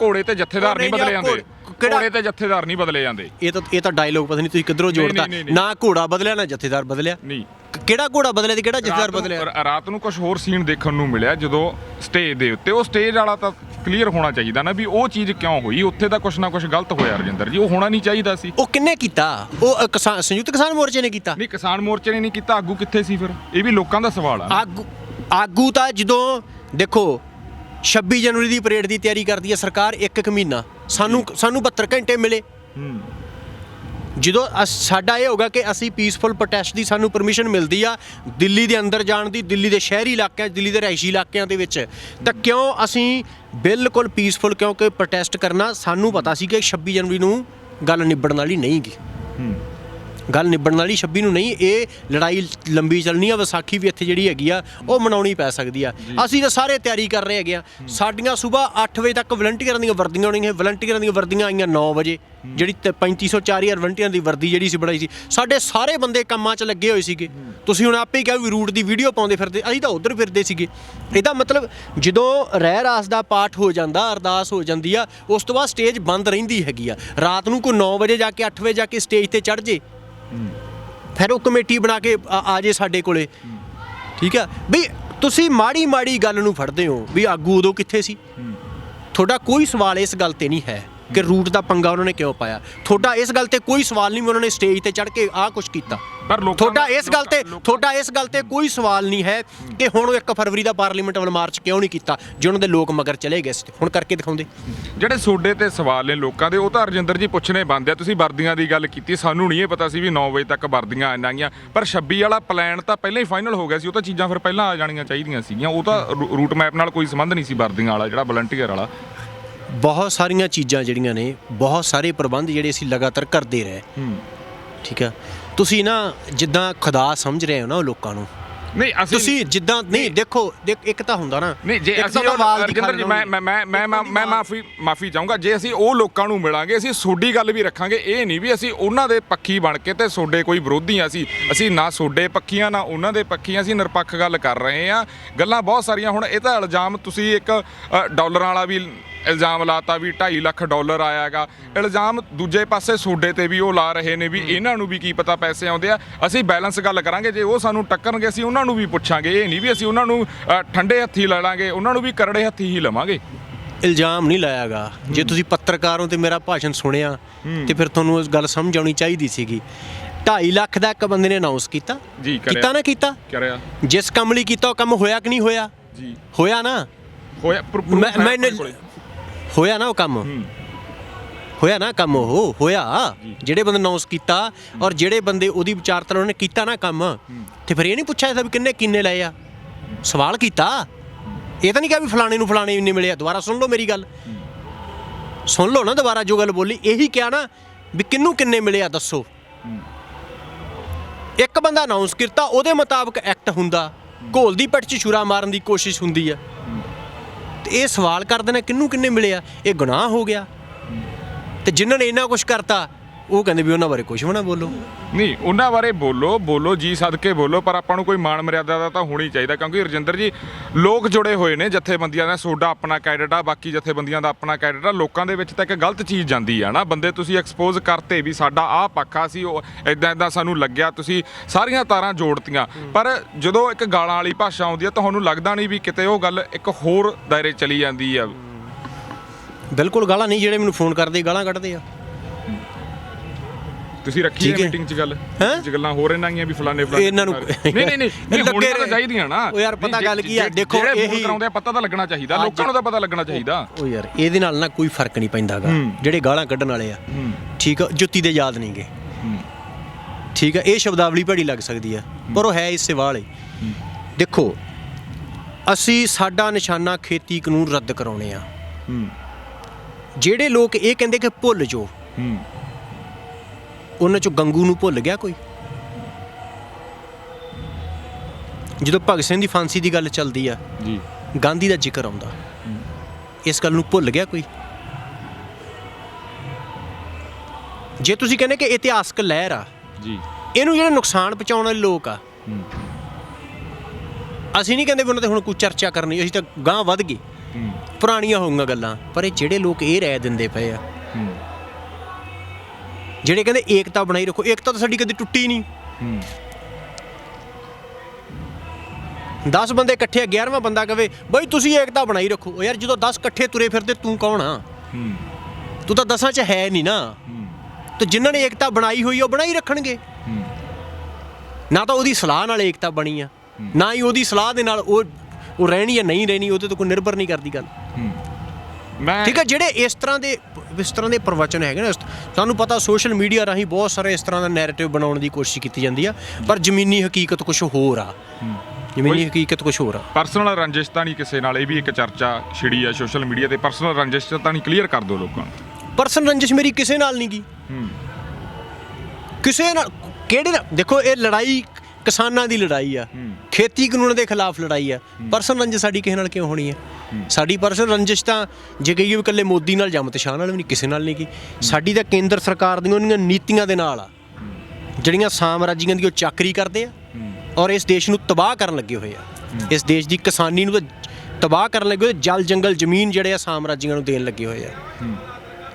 ਘੋੜੇ ਤੇ ਜਥੇਦਾਰ ਨਹੀਂ ਬਦਲੇ ਜਾਂਦੇ। ਘੋੜੇ ਤੇ ਜਥੇਦਾਰ ਨਹੀਂ ਬਦਲੇ ਜਾਂਦੇ। ਇਹ ਤਾਂ ਡਾਇਲੋਗ ਪਤਾ ਨਹੀਂ ਤੁਸੀਂ ਕਿੱਧਰੋਂ ਜੋੜਤਾ। ਨਾ ਘੋੜਾ ਬਦਲਿਆ ਨਾ ਜਥੇਦਾਰ ਬਦਲਿਆ। ਨਹੀਂ, ਕਿਹੜਾ ਘੋੜਾ ਬਦਲਿਆ ਤੇ ਕਿਹੜਾ ਜਥੇਦਾਰ ਬਦਲਿਆ? ਰਾਤ ਨੂੰ ਕੁਝ ਹੋਰ ਸੀਨ ਦੇਖਣ ਨੂੰ ਮਿਲਿਆ ਜਦੋਂ ਸਟੇਜ ਦੇ ਉੱਤੇ। ਉਹ ਸਟੇਜ ਵਾਲਾ ਤਾਂ ਕਲੀਅਰ ਹੋਣਾ ਚਾਹੀਦਾ ਨਾ ਵੀ ਉਹ ਚੀਜ਼ ਕਿਉਂ ਹੋਈ। ਉੱਥੇ ਤਾਂ ਕੁਝ ਨਾ ਕੁਝ ਗਲਤ ਹੋਇਆ ਰਜਿੰਦਰ ਜੀ, ਉਹ ਹੋਣਾ ਨਹੀਂ ਚਾਹੀਦਾ ਸੀ। ਉਹ ਕਿੰਨੇ ਕੀਤਾ? ਉਹ ਸੰਯੁਕਤ ਕਿਸਾਨ ਮੋਰਚੇ ਨੇ ਕੀਤਾ? ਨਹੀਂ, ਕਿਸਾਨ ਮੋਰਚੇ ਨੇ ਨਹੀਂ ਕੀਤਾ। ਆਗੂ ਕਿੱਥੇ ਸੀ ਫਿਰ? ਇਹ ਵੀ ਲੋਕਾਂ ਦਾ ਸਵਾਲ ਆ। ਆਗੂ ਤਾਂ ਜਦੋਂ ਦੇਖੋ 26 ਜਨਵਰੀ ਦੀ ਪਰੇਡ ਦੀ ਤਿਆਰੀ ਕਰਦੀ ਹੈ ਸਰਕਾਰ, 1 ਮਹੀਨਾ ਸਾਨੂੰ 72 ਘੰਟੇ ਮਿਲੇ। ਜਦੋਂ ਸਾਡਾ ਇਹ ਹੋਗਾ ਕਿ ਅਸੀਂ ਪੀਸਫੁਲ ਪ੍ਰੋਟੈਸਟ ਦੀ ਸਾਨੂੰ ਪਰਮਿਸ਼ਨ ਮਿਲਦੀ ਆ ਦਿੱਲੀ ਦੇ ਅੰਦਰ ਜਾਣ ਦੀ, ਦਿੱਲੀ ਦੇ ਸ਼ਹਿਰੀ ਇਲਾਕਿਆਂ, ਦਿੱਲੀ ਦੇ ਰਿਹਾਇਸ਼ੀ ਇਲਾਕਿਆਂ ਦੇ ਵਿੱਚ, ਤਾਂ ਕਿਉਂ ਅਸੀਂ ਬਿਲਕੁਲ ਪੀਸਫੁਲ, ਕਿਉਂਕਿ ਪ੍ਰੋਟੈਸਟ ਕਰਨਾ ਸਾਨੂੰ ਪਤਾ ਸੀ ਕਿ 26 ਜਨਵਰੀ ਨੂੰ ਗੱਲ ਨਿਬੜਨ ਵਾਲੀ ਨਹੀਂ ਗੀ। ਗੱਲ ਨਿਬੜਨ ਵਾਲੀ 26 ਨੂੰ ਨਹੀਂ, ਇਹ ਲੜਾਈ ਲੰਬੀ ਚੱਲਣੀ ਆ। ਵਿਸਾਖੀ ਵੀ ਇੱਥੇ ਜਿਹੜੀ ਹੈਗੀ ਆ ਉਹ ਮਨਾਉਣੀ ਪੈ ਸਕਦੀ ਆ। ਅਸੀਂ ਤਾਂ ਸਾਰੇ ਤਿਆਰੀ ਕਰ ਰਹੇ ਹੈਗੇ ਆ। ਸਾਡੀਆਂ ਸਵੇਰ 8 ਵਜੇ ਤੱਕ ਵਲੰਟੀਅਰਾਂ ਦੀਆਂ ਵਰਦੀਆਂ ਹੋਣੀਆਂ। ਵਲੰਟੀਅਰਾਂ ਦੀਆਂ ਵਰਦੀਆਂ ਆਈਆਂ 9 ਵਜੇ। ਜਿਹੜੀ 3500-4000 ਵਲੰਟੀਅਰਾਂ ਦੀ ਵਰਦੀ ਜਿਹੜੀ ਸੀ ਬਣਾਈ ਸੀ, ਸਾਡੇ ਸਾਰੇ ਬੰਦੇ ਕੰਮਾਂ 'ਚ ਲੱਗੇ ਹੋਏ ਸੀਗੇ। ਤੁਸੀਂ ਹੁਣ ਆਪੇ ਹੀ ਕਿਹਾ ਵੀ ਰੂਟ ਦੀ ਵੀਡੀਓ ਪਾਉਂਦੇ ਫਿਰਦੇ, ਅਸੀਂ ਤਾਂ ਉੱਧਰ ਫਿਰਦੇ ਸੀਗੇ। ਇਹਦਾ ਮਤਲਬ ਜਦੋਂ ਰਹਿ ਰਾਸ ਦਾ ਪਾਠ ਹੋ ਜਾਂਦਾ, ਅਰਦਾਸ ਹੋ ਜਾਂਦੀ ਆ, ਉਸ ਤੋਂ ਬਾਅਦ ਸਟੇਜ ਬੰਦ ਰਹਿੰਦੀ ਹੈਗੀ ਆ। ਰਾਤ ਨੂੰ ਕੋਈ 9 ਵਜੇ ਜਾ ਕੇ 8 ਵਜੇ ਜਾ ਕੇ ਸਟੇਜ ਤੇ ਚੜ੍ਹ ਜੇ, ਫਿਰ ਉਹ ਕਮੇਟੀ ਬਣਾ ਕੇ ਆ ਜੇ ਸਾਡੇ ਕੋਲੇ। ਠੀਕ ਆ ਬਈ, ਤੁਸੀਂ ਮਾੜੀ ਗੱਲ ਨੂੰ ਫੜਦੇ ਹੋ ਵੀ ਆਗੂ ਉਦੋਂ ਕਿੱਥੇ ਸੀ। ਤੁਹਾਡਾ ਕੋਈ ਸਵਾਲ ਇਸ ਗੱਲ ਤੇ ਨਹੀਂ ਹੈ ਕਿ ਰੂਟ ਦਾ ਪੰਗਾ ਉਹਨਾਂ ਨੇ ਕਿਉਂ ਪਾਇਆ। ਤੁਹਾਡਾ ਇਸ ਗੱਲ ਤੇ ਕੋਈ ਸਵਾਲ ਨਹੀਂ ਵੀ ਉਹਨਾਂ ਨੇ ਸਟੇਜ ਤੇ ਚੜ੍ਹ ਕੇ ਆਹ ਕੁਛ ਕੀਤਾ। ਪਰ ਤੁਹਾਡਾ ਇਸ ਗੱਲ ਤੇ ਕੋਈ ਸਵਾਲ ਨਹੀਂ ਹੈ ਕਿ ਹੁਣ 1 ਫਰਵਰੀ ਦਾ ਪਾਰਲੀਮੈਂਟ ਵੱਲ ਮਾਰਚ ਕਿਉਂ ਨਹੀਂ ਕੀਤਾ, ਜੇ ਉਹਨਾਂ ਦੇ ਲੋਕ ਮਗਰ ਚਲੇ ਗਏ ਸੀ। ਹੁਣ ਕਰਕੇ ਦਿਖਾਉਂਦੇ। ਜਿਹੜੇ ਸੋਡੇ ਤੇ ਸਵਾਲ ਨੇ ਲੋਕਾਂ ਦੇ, ਉਹ ਤਾਂ ਰਜਿੰਦਰ ਜੀ ਪੁੱਛਣੇ ਬਣਦੇ ਆ। ਤੁਸੀਂ ਵਰਦੀਆਂ ਦੀ ਗੱਲ ਕੀਤੀ, ਸਾਨੂੰ ਨਹੀਂ ਇਹ ਪਤਾ ਸੀ ਵੀ 9 ਵਜੇ ਤੱਕ ਵਰਦੀਆਂ ਆਣਗੀਆਂ। ਪਰ 26 ਵਾਲਾ ਪਲਾਨ ਤਾਂ ਪਹਿਲਾਂ ਹੀ ਫਾਈਨਲ ਹੋ ਗਿਆ ਸੀ। ਉਹ ਤਾਂ ਚੀਜ਼ਾਂ ਫਿਰ ਪਹਿਲਾਂ ਆ ਜਾਣੀਆਂ ਚਾਹੀਦੀਆਂ ਸੀਗੀਆਂ। ਉਹ ਤਾਂ ਰੂਟ ਮੈਪ ਨਾਲ ਕੋਈ ਸੰਬੰਧ ਨਹੀਂ ਸੀ ਵਰਦੀਆਂ ਵਾਲਾ, ਜਿਹੜਾ ਵਲੰਟੀਅਰ ਵਾਲਾ। ਬਹੁਤ ਸਾਰੀਆਂ ਚੀਜ਼ਾਂ ਜਿਹੜੀਆਂ ਨੇ, ਬਹੁਤ ਸਾਰੇ ਪ੍ਰਬੰਧ ਜਿਹੜੇ ਅਸੀਂ ਲਗਾਤਾਰ ਕਰਦੇ ਰਹੇ। ਠੀਕ ਆ, ਤੁਸੀਂ ਨਾ ਜਿੱਦਾਂ ਖੁਦਾ ਸਮਝ ਰਹੇ ਹੋ ਨਾ ਉਹ ਲੋਕਾਂ ਨੂੰ। ਨਹੀਂ, ਤੁਸੀਂ ਜਿੱਦਾਂ ਨਹੀਂ ਦੇਖੋ, ਇੱਕ ਤਾਂ ਹੁੰਦਾ ਨਾ, ਨਹੀਂ ਜੇ ਅਸੀਂ ਰਜਿੰਦਰ ਜੀ, ਮੈਂ ਮਾਫੀ ਚਾਹੂੰਗਾ ਜੇ ਅਸੀਂ ਉਹ ਲੋਕਾਂ ਨੂੰ ਮਿਲਾਂਗੇ, ਅਸੀਂ ਸੋਡੀ ਗੱਲ ਵੀ ਰੱਖਾਂਗੇ। ਇਹ ਨਹੀਂ ਵੀ ਅਸੀਂ ਉਹਨਾਂ ਦੇ ਪੱਖੀ ਬਣ ਕੇ ਤੇ ਸੋਡੇ ਕੋਈ ਵਿਰੋਧੀ ਆ। ਅਸੀਂ ਨਾ ਸੋਡੇ ਪੱਖੀਆਂ ਨਾ ਉਹਨਾਂ ਦੇ ਪੱਖੀਆਂ, ਅਸੀਂ ਨਿਰਪੱਖ ਗੱਲ ਕਰ ਰਹੇ ਹਾਂ। ਗੱਲਾਂ ਬਹੁਤ ਸਾਰੀਆਂ। ਹੁਣ ਇਹ ਤਾਂ ਇਲਜ਼ਾਮ ਤੁਸੀਂ ਇੱਕ ਡਾਲਰਾਂ ਵਾਲਾ ਵੀ ਇਲਜ਼ਾਮ ਲਾਤਾ ਵੀ $2.5 ਲੱਖ ਆਇਆ ਹੈਗਾ। ਇਲਜ਼ਾਮ ਦੂਜੇ ਪਾਸੇ ਸੋਡੇ ਤੇ ਵੀ ਉਹ ਲਾ ਰਹੇ ਨੇ ਵੀ ਇਹਨਾਂ ਨੂੰ ਵੀ ਕੀ ਪਤਾ ਪੈਸੇ ਆਉਂਦੇ ਆ। ਅਸੀਂ ਬੈਲੈਂਸ ਗੱਲ ਕਰਾਂਗੇ। ਜੇ ਉਹ ਸਾਨੂੰ ਟੱਕਰਨਗੇ ਅਸੀਂ ਉਹਨਾਂ ਨੂੰ ਵੀ ਪੁੱਛਾਂਗੇ। ਇਹ ਨਹੀਂ ਵੀ ਅਸੀਂ ਉਹਨਾਂ ਨੂੰ ਠੰਡੇ ਹੱਥੀ ਲੈ ਲਾਂਗੇ, ਉਹਨਾਂ ਨੂੰ ਵੀ ਕਰੜੇ ਹੱਥੀ ਹੀ ਲਵਾਂਗੇ। ਇਲਜ਼ਾਮ ਨਹੀਂ ਲਾਇਆਗਾ। ਜੇ ਤੁਸੀਂ ਪੱਤਰਕਾਰ ਹੋ ਤੇ ਮੇਰਾ ਭਾਸ਼ਣ ਸੁਣਿਆ ਤੇ ਫਿਰ ਤੁਹਾਨੂੰ ਇਸ ਗੱਲ ਸਮਝ ਆਉਣੀ ਚਾਹੀਦੀ ਸੀਗੀ। 2.5 ਲੱਖ ਦਾ ਇੱਕ ਬੰਦੇ ਨੇ ਅਨਾਉਂਸ ਕੀਤਾ ਜੀ, ਕੀਤਾ ਨਾ ਕੀਤਾ ਕਰਿਆ। ਜਿਸ ਕੰਮ ਲਈ ਕੀਤਾ ਉਹ ਕੰਮ ਹੋਇਆ ਕਿ ਨਹੀਂ ਹੋਇਆ? ਜੀ ਹੋਇਆ ਨਾ। ਹੋਇਆ ਹੋਇਆ ਨਾ ਉਹ ਕੰਮ, ਹੋਇਆ ਨਾ ਕੰਮ, ਉਹ ਹੋਇਆ। ਜਿਹੜੇ ਬੰਦੇ ਅਨਾਉਂਸ ਕੀਤਾ ਔਰ ਜਿਹੜੇ ਬੰਦੇ ਉਹਦੀ ਵਿਚਾਰਧਾਰਾ ਉਹਨੇ ਕੀਤਾ ਨਾ ਕੰਮ, ਤੇ ਫਿਰ ਇਹ ਨਹੀਂ ਪੁੱਛਿਆ ਜਾਂਦਾ ਵੀ ਕਿੰਨੇ ਲਏ ਆ। ਸਵਾਲ ਕੀਤਾ, ਇਹ ਤਾਂ ਨਹੀਂ ਕਿਹਾ ਵੀ ਫਲਾਣੇ ਨੂੰ ਫਲਾਣੇ ਇੰਨੇ ਮਿਲੇ ਆ। ਦੁਬਾਰਾ ਸੁਣ ਲਓ ਮੇਰੀ ਗੱਲ, ਸੁਣ ਲਓ ਨਾ ਦੁਬਾਰਾ ਜੋ ਗੱਲ ਬੋਲੀ। ਇਹੀ ਕਿਹਾ ਨਾ ਵੀ ਕਿਹਨੂੰ ਕਿੰਨੇ ਮਿਲੇ ਆ ਦੱਸੋ। ਇੱਕ ਬੰਦਾ ਅਨਾਉਂਸ ਕੀਤਾ, ਉਹਦੇ ਮੁਤਾਬਕ ਐਕਟ ਹੁੰਦਾ, ਘੋਲ ਦੀ ਪਿੱਠ 'ਚ ਛੁਰਾ ਮਾਰਨ ਦੀ ਕੋਸ਼ਿਸ਼ ਹੁੰਦੀ ਆ। ਤੇ ਇਹ ਸਵਾਲ ਕਰਦੇ ਨੇ ਕਿਹਨੂੰ ਕਿੰਨੇ ਮਿਲੇ ਆ, ਇਹ ਗੁਨਾਹ ਹੋ ਗਿਆ। ਤੇ ਜਿਨ੍ਹਾਂ ਨੇ ਇੰਨਾ ਕੁਛ ਕਰਤਾ ਉਹ ਕਹਿੰਦੇ ਵੀ ਉਹਨਾਂ ਬਾਰੇ ਕੁਛ ਵੀ ਨਾ ਬੋਲੋ। ਨਹੀਂ, ਉਹਨਾਂ ਬਾਰੇ ਬੋਲੋ ਜੀ, ਸਦਕੇ ਬੋਲੋ, ਪਰ ਆਪਾਂ ਨੂੰ ਕੋਈ ਮਾਣ ਮਰਿਆਦਾ ਦਾ ਤਾਂ ਹੋਣੀ ਚਾਹੀਦਾ। ਕਿਉਂਕਿ ਰਜਿੰਦਰ ਜੀ, ਲੋਕ ਜੁੜੇ ਹੋਏ ਨੇ ਜਥੇਬੰਦੀਆਂ ਦਾ। ਤੁਹਾਡਾ ਆਪਣਾ ਕੈਡਟ ਆ, ਬਾਕੀ ਜਥੇਬੰਦੀਆਂ ਦਾ ਆਪਣਾ ਕੈਡਟ ਆ। ਲੋਕਾਂ ਦੇ ਵਿੱਚ ਤਾਂ ਇੱਕ ਗਲਤ ਚੀਜ਼ ਜਾਂਦੀ ਆ ਨਾ। ਬੰਦੇ ਤੁਸੀਂ ਐਕਸਪੋਜ਼ ਕਰਤੇ ਵੀ ਸਾਡਾ ਆਹ ਪੱਖਾ ਸੀ, ਉਹ ਇੱਦਾਂ ਸਾਨੂੰ ਲੱਗਿਆ, ਤੁਸੀਂ ਸਾਰੀਆਂ ਤਾਰਾਂ ਜੋੜਤੀਆਂ। ਪਰ ਜਦੋਂ ਇੱਕ ਗਾਲਾਂ ਵਾਲੀ ਭਾਸ਼ਾ ਆਉਂਦੀ ਆ, ਤੁਹਾਨੂੰ ਲੱਗਦਾ ਨਹੀਂ ਵੀ ਕਿਤੇ ਉਹ ਗੱਲ ਇੱਕ ਹੋਰ ਦਾਇਰੇ ਚਲੀ ਜਾਂਦੀ ਆ? ਬਿਲਕੁਲ ਗਾਲਾਂ ਨਹੀਂ, ਜਿਹੜੇ ਮੈਨੂੰ ਫੋਨ ਕਰਦੇ ਗਾਲਾਂ ਕੱਢਦੇ ਆ। ਤੁਸੀਂ ਰੱਖੀ ਹੈ ਮੀਟਿੰਗ 'ਚ ਗੱਲ, ਗੱਲਾਂ ਹੋ ਰਹੀਆਂ ਗੀਆਂ ਵੀ ਫਲਾਣੇ ਇਹਨਾਂ ਨੂੰ ਨਹੀਂ ਹੋਣੀਆਂ ਤਾਂ ਚਾਹੀਦੀਆਂ ਨਾ। ਉਹ ਯਾਰ ਪਤਾ ਗੱਲ ਕੀ ਆ, ਦੇਖੋ ਇਹੀ ਕਰਾਉਂਦੇ ਪਤਾ ਤਾਂ ਲੱਗਣਾ ਚਾਹੀਦਾ, ਲੋਕਾਂ ਨੂੰ ਤਾਂ ਪਤਾ ਲੱਗਣਾ ਚਾਹੀਦਾ। ਉਹ ਯਾਰ ਇਹਦੇ ਨਾਲ ਨਾ ਕੋਈ ਫਰਕ ਨਹੀਂ ਪੈਂਦਾਗਾ। ਜਿਹੜੇ ਗਾਲਾਂ ਕੱਢਣ ਵਾਲੇ ਆ, ਠੀਕ ਆ, ਜੁੱਤੀ ਦੇ ਯਾਦ ਨਹੀਂਗੇ, ਠੀਕ ਆ। ਇਹ ਸ਼ਬਦਾਵਲੀ ਭੈੜੀ ਲੱਗ ਸਕਦੀ ਆ, ਪਰ ਉਹ ਹੈ ਇਸੇ ਵਾਲੇ। ਦੇਖੋ, ਅਸੀਂ ਸਾਡਾ ਨਿਸ਼ਾਨਾ ਖੇਤੀ ਕਾਨੂੰਨ ਰੱਦ ਕਰਾਉਣੇ ਆ। ਜਿਹੜੇ ਲੋਕ ਇਹ ਕਹਿੰਦੇ ਕਿ ਭੁੱਲ ਜਾਓ, ਉਹਨਾਂ ਚੋਂ ਗੰਗੂ ਨੂੰ ਭੁੱਲ ਗਿਆ ਕੋਈ? ਜਦੋਂ ਭਗਤ ਸਿੰਘ ਦੀ ਫਾਂਸੀ ਦੀ ਗੱਲ ਚੱਲਦੀ ਆ ਜੀ, ਗਾਂਧੀ ਦਾ ਜ਼ਿਕਰ ਆਉਂਦਾ, ਇਸ ਗੱਲ ਨੂੰ ਭੁੱਲ ਗਿਆ ਕੋਈ? ਜੇ ਤੁਸੀਂ ਕਹਿੰਦੇ ਕਿ ਇਤਿਹਾਸਕ ਲਹਿਰ ਆ ਜੀ, ਇਹਨੂੰ ਜਿਹੜੇ ਨੁਕਸਾਨ ਪਹੁੰਚਾਉਣ ਵਾਲੇ ਲੋਕ ਆ, ਅਸੀਂ ਨਹੀਂ ਕਹਿੰਦੇ ਵੀ ਉਹਨਾਂ ਤੇ ਹੁਣ ਕੋਈ ਚਰਚਾ ਕਰਨੀ, ਅਸੀਂ ਤਾਂ ਗਾਂਹ ਵੱਧ ਗਏ, ਪੁਰਾਣੀਆਂ ਹੋਊਗੀਆਂ ਗੱਲਾਂ। ਪਰ ਇਹ ਜਿਹੜੇ ਲੋਕ ਇਹ ਰਾਏ ਦਿੰਦੇ ਪਏ ਆ, ਜਿਹੜੇ ਕਹਿੰਦੇ ਏਕਤਾ ਬਣਾਈ ਰੱਖੋ, ਏਕਤਾ ਤਾਂ ਸਾਡੀ ਕਦੇ ਟੁੱਟੀ ਨਹੀਂ। 10 ਬੰਦੇ ਇਕੱਠੇ, 11ਵਾਂ ਬੰਦਾ ਕਹੇ ਬਈ ਤੁਸੀਂ ਏਕਤਾ ਬਣਾਈ ਰੱਖੋ। ਉਹ ਯਾਰ ਜਦੋਂ 10 ਇਕੱਠੇ ਤੁਰੇ ਫਿਰਦੇ, ਤੂੰ ਕੌਣ ਆ? ਤੂੰ ਤਾਂ 10 'ਚ ਹੈ ਨਹੀਂ ਨਾ। ਤੇ ਜਿਨ੍ਹਾਂ ਨੇ ਏਕਤਾ ਬਣਾਈ ਹੋਈ ਉਹ ਬਣਾਈ ਰੱਖਣਗੇ। ਨਾ ਤਾਂ ਉਹਦੀ ਸਲਾਹ ਨਾਲ ਏਕਤਾ ਬਣੀ ਆ, ਨਾ ਹੀ ਉਹਦੀ ਸਲਾਹ ਦੇ ਨਾਲ ਉਹ ਰਹਿਣੀ ਜਾਂ ਨਹੀਂ ਰਹਿਣੀ, ਉਹਦੇ ਤੋਂ ਕੋਈ ਨਿਰਭਰ ਨਹੀਂ ਕਰਦੀ ਗੱਲ। ਠੀਕ ਹੈ, ਜਿਹੜੇ ਇਸ ਤਰ੍ਹਾਂ ਦੇ ਪ੍ਰਵਚਨ ਹੈਗੇ ਨਾ, ਸਾਨੂੰ ਪਤਾ ਸੋਸ਼ਲ ਮੀਡੀਆ ਰਾਹੀਂ ਬਹੁਤ ਸਾਰੇ ਇਸ ਤਰ੍ਹਾਂ ਦਾ ਨੈਰੇਟਿਵ ਬਣਾਉਣ ਦੀ ਕੋਸ਼ਿਸ਼ ਕੀਤੀ ਜਾਂਦੀ ਆ, ਪਰ ਜ਼ਮੀਨੀ ਹਕੀਕਤ ਕੁਛ ਹੋਰ ਆ। ਜ਼ਮੀਨੀ ਹਕੀਕਤ ਕੁਛ ਹੋਰ ਆ। ਪਰਸਨਲ ਰੰਜਿਸ਼ ਤਾਂ ਨਹੀਂ ਕਿਸੇ ਨਾਲ? ਇਹ ਵੀ ਇੱਕ ਚਰਚਾ ਛਿੜੀ ਆ ਸੋਸ਼ਲ ਮੀਡੀਆ ਤੇ। ਪਰਸਨਲ ਰੰਜਿਸ਼ ਤਾਂ ਨਹੀਂ? ਕਲੀਅਰ ਕਰ ਦਿਓ ਲੋਕਾਂ ਨੂੰ। ਪਰਸਨਲ ਰੰਜਿਸ਼ ਮੇਰੀ ਕਿਸੇ ਨਾਲ ਨਹੀਂ ਗੀ, ਕਿਸੇ ਨਾਲ। ਕਿਹੜੇ ਨਾਲ? ਦੇਖੋ, ਇਹ ਲੜਾਈ ਕਿਸਾਨਾਂ ਦੀ ਲੜਾਈ ਆ, ਖੇਤੀ ਕਾਨੂੰਨ ਦੇ ਖਿਲਾਫ ਲੜਾਈ ਆ। ਪਰਸਨਲ ਰੰਜਿਸ਼ ਸਾਡੀ ਕਿਸੇ ਨਾਲ ਕਿਉਂ ਹੋਣੀ ਆ? ਸਾਡੀ ਪਰਸਨਲ ਰੰਜਿਸ਼ ਤਾਂ ਜੇ ਕਹੀਏ ਵੀ ਇਕੱਲੇ ਮੋਦੀ ਨਾਲ ਜਾਂ ਅਮਿਤ ਸ਼ਾਹ ਨਾਲ ਵੀ ਨਹੀਂ, ਕਿਸੇ ਨਾਲ ਨਹੀਂ ਗੀ। ਸਾਡੀ ਤਾਂ ਕੇਂਦਰ ਸਰਕਾਰ ਦੀਆਂ ਉਹਨੀਆਂ ਨੀਤੀਆਂ ਦੇ ਨਾਲ ਆ, ਜਿਹੜੀਆਂ ਸਾਮਰਾਜੀਆਂ ਦੀ ਉਹ ਚਾਕਰੀ ਕਰਦੇ ਆ ਔਰ ਇਸ ਦੇਸ਼ ਨੂੰ ਤਬਾਹ ਕਰਨ ਲੱਗੇ ਹੋਏ ਆ। ਇਸ ਦੇਸ਼ ਦੀ ਕਿਸਾਨੀ ਨੂੰ ਤਾਂ ਤਬਾਹ ਕਰਨ ਲੱਗੇ ਹੋਏ, ਜਲ ਜੰਗਲ ਜ਼ਮੀਨ ਜਿਹੜੇ ਆ ਸਾਮਰਾਜੀਆਂ ਨੂੰ ਦੇਣ ਲੱਗੇ ਹੋਏ ਆ।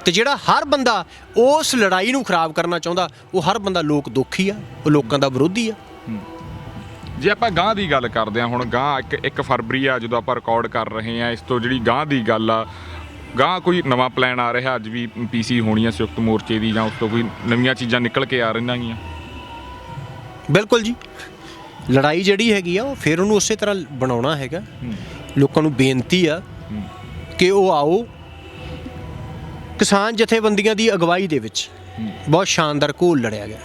ਤੇ ਜਿਹੜਾ ਹਰ ਬੰਦਾ ਉਸ ਲੜਾਈ ਨੂੰ ਖਰਾਬ ਕਰਨਾ ਚਾਹੁੰਦਾ, ਉਹ ਹਰ ਬੰਦਾ ਲੋਕ ਦੁਖੀ ਆ, ਉਹ ਲੋਕਾਂ ਦਾ ਵਿਰੋਧੀ ਆ। ਜੇ ਆਪਾਂ ਗਾਂਹ ਦੀ ਗੱਲ ਕਰਦੇ ਹਾਂ, ਹੁਣ ਗਾਂਹ 1 ਫਰਵਰੀ ਆ ਜਦੋਂ ਆਪਾਂ ਰਿਕਾਰਡ ਕਰ ਰਹੇ ਹਾਂ, ਇਸ ਤੋਂ ਜਿਹੜੀ ਗਾਂਹ ਦੀ ਗੱਲ ਆ, ਗਾਂਹ ਕੋਈ ਨਵਾਂ ਪਲਾਨ ਆ ਰਿਹਾ? ਅੱਜ ਵੀ PC ਹੋਣੀ ਆ ਸੰਯੁਕਤ ਮੋਰਚੇ ਦੀ, ਜਾਂ ਉਸ ਤੋਂ ਕੋਈ ਨਵੀਆਂ ਚੀਜ਼ਾਂ ਨਿਕਲ ਕੇ ਆ ਰਹੀਆਂ ਗੀਆਂ? ਬਿਲਕੁਲ ਜੀ, ਲੜਾਈ ਜਿਹੜੀ ਹੈਗੀ ਆ ਉਹ ਫਿਰ ਉਹਨੂੰ ਉਸੇ ਤਰ੍ਹਾਂ ਬਣਾਉਣਾ ਹੈਗਾ। ਲੋਕਾਂ ਨੂੰ ਬੇਨਤੀ ਆ ਕਿ ਉਹ ਆਓ। ਕਿਸਾਨ ਜਥੇਬੰਦੀਆਂ ਦੀ ਅਗਵਾਈ ਦੇ ਵਿੱਚ ਬਹੁਤ ਸ਼ਾਨਦਾਰ ਘੋਲ ਲੜਿਆ ਗਿਆ।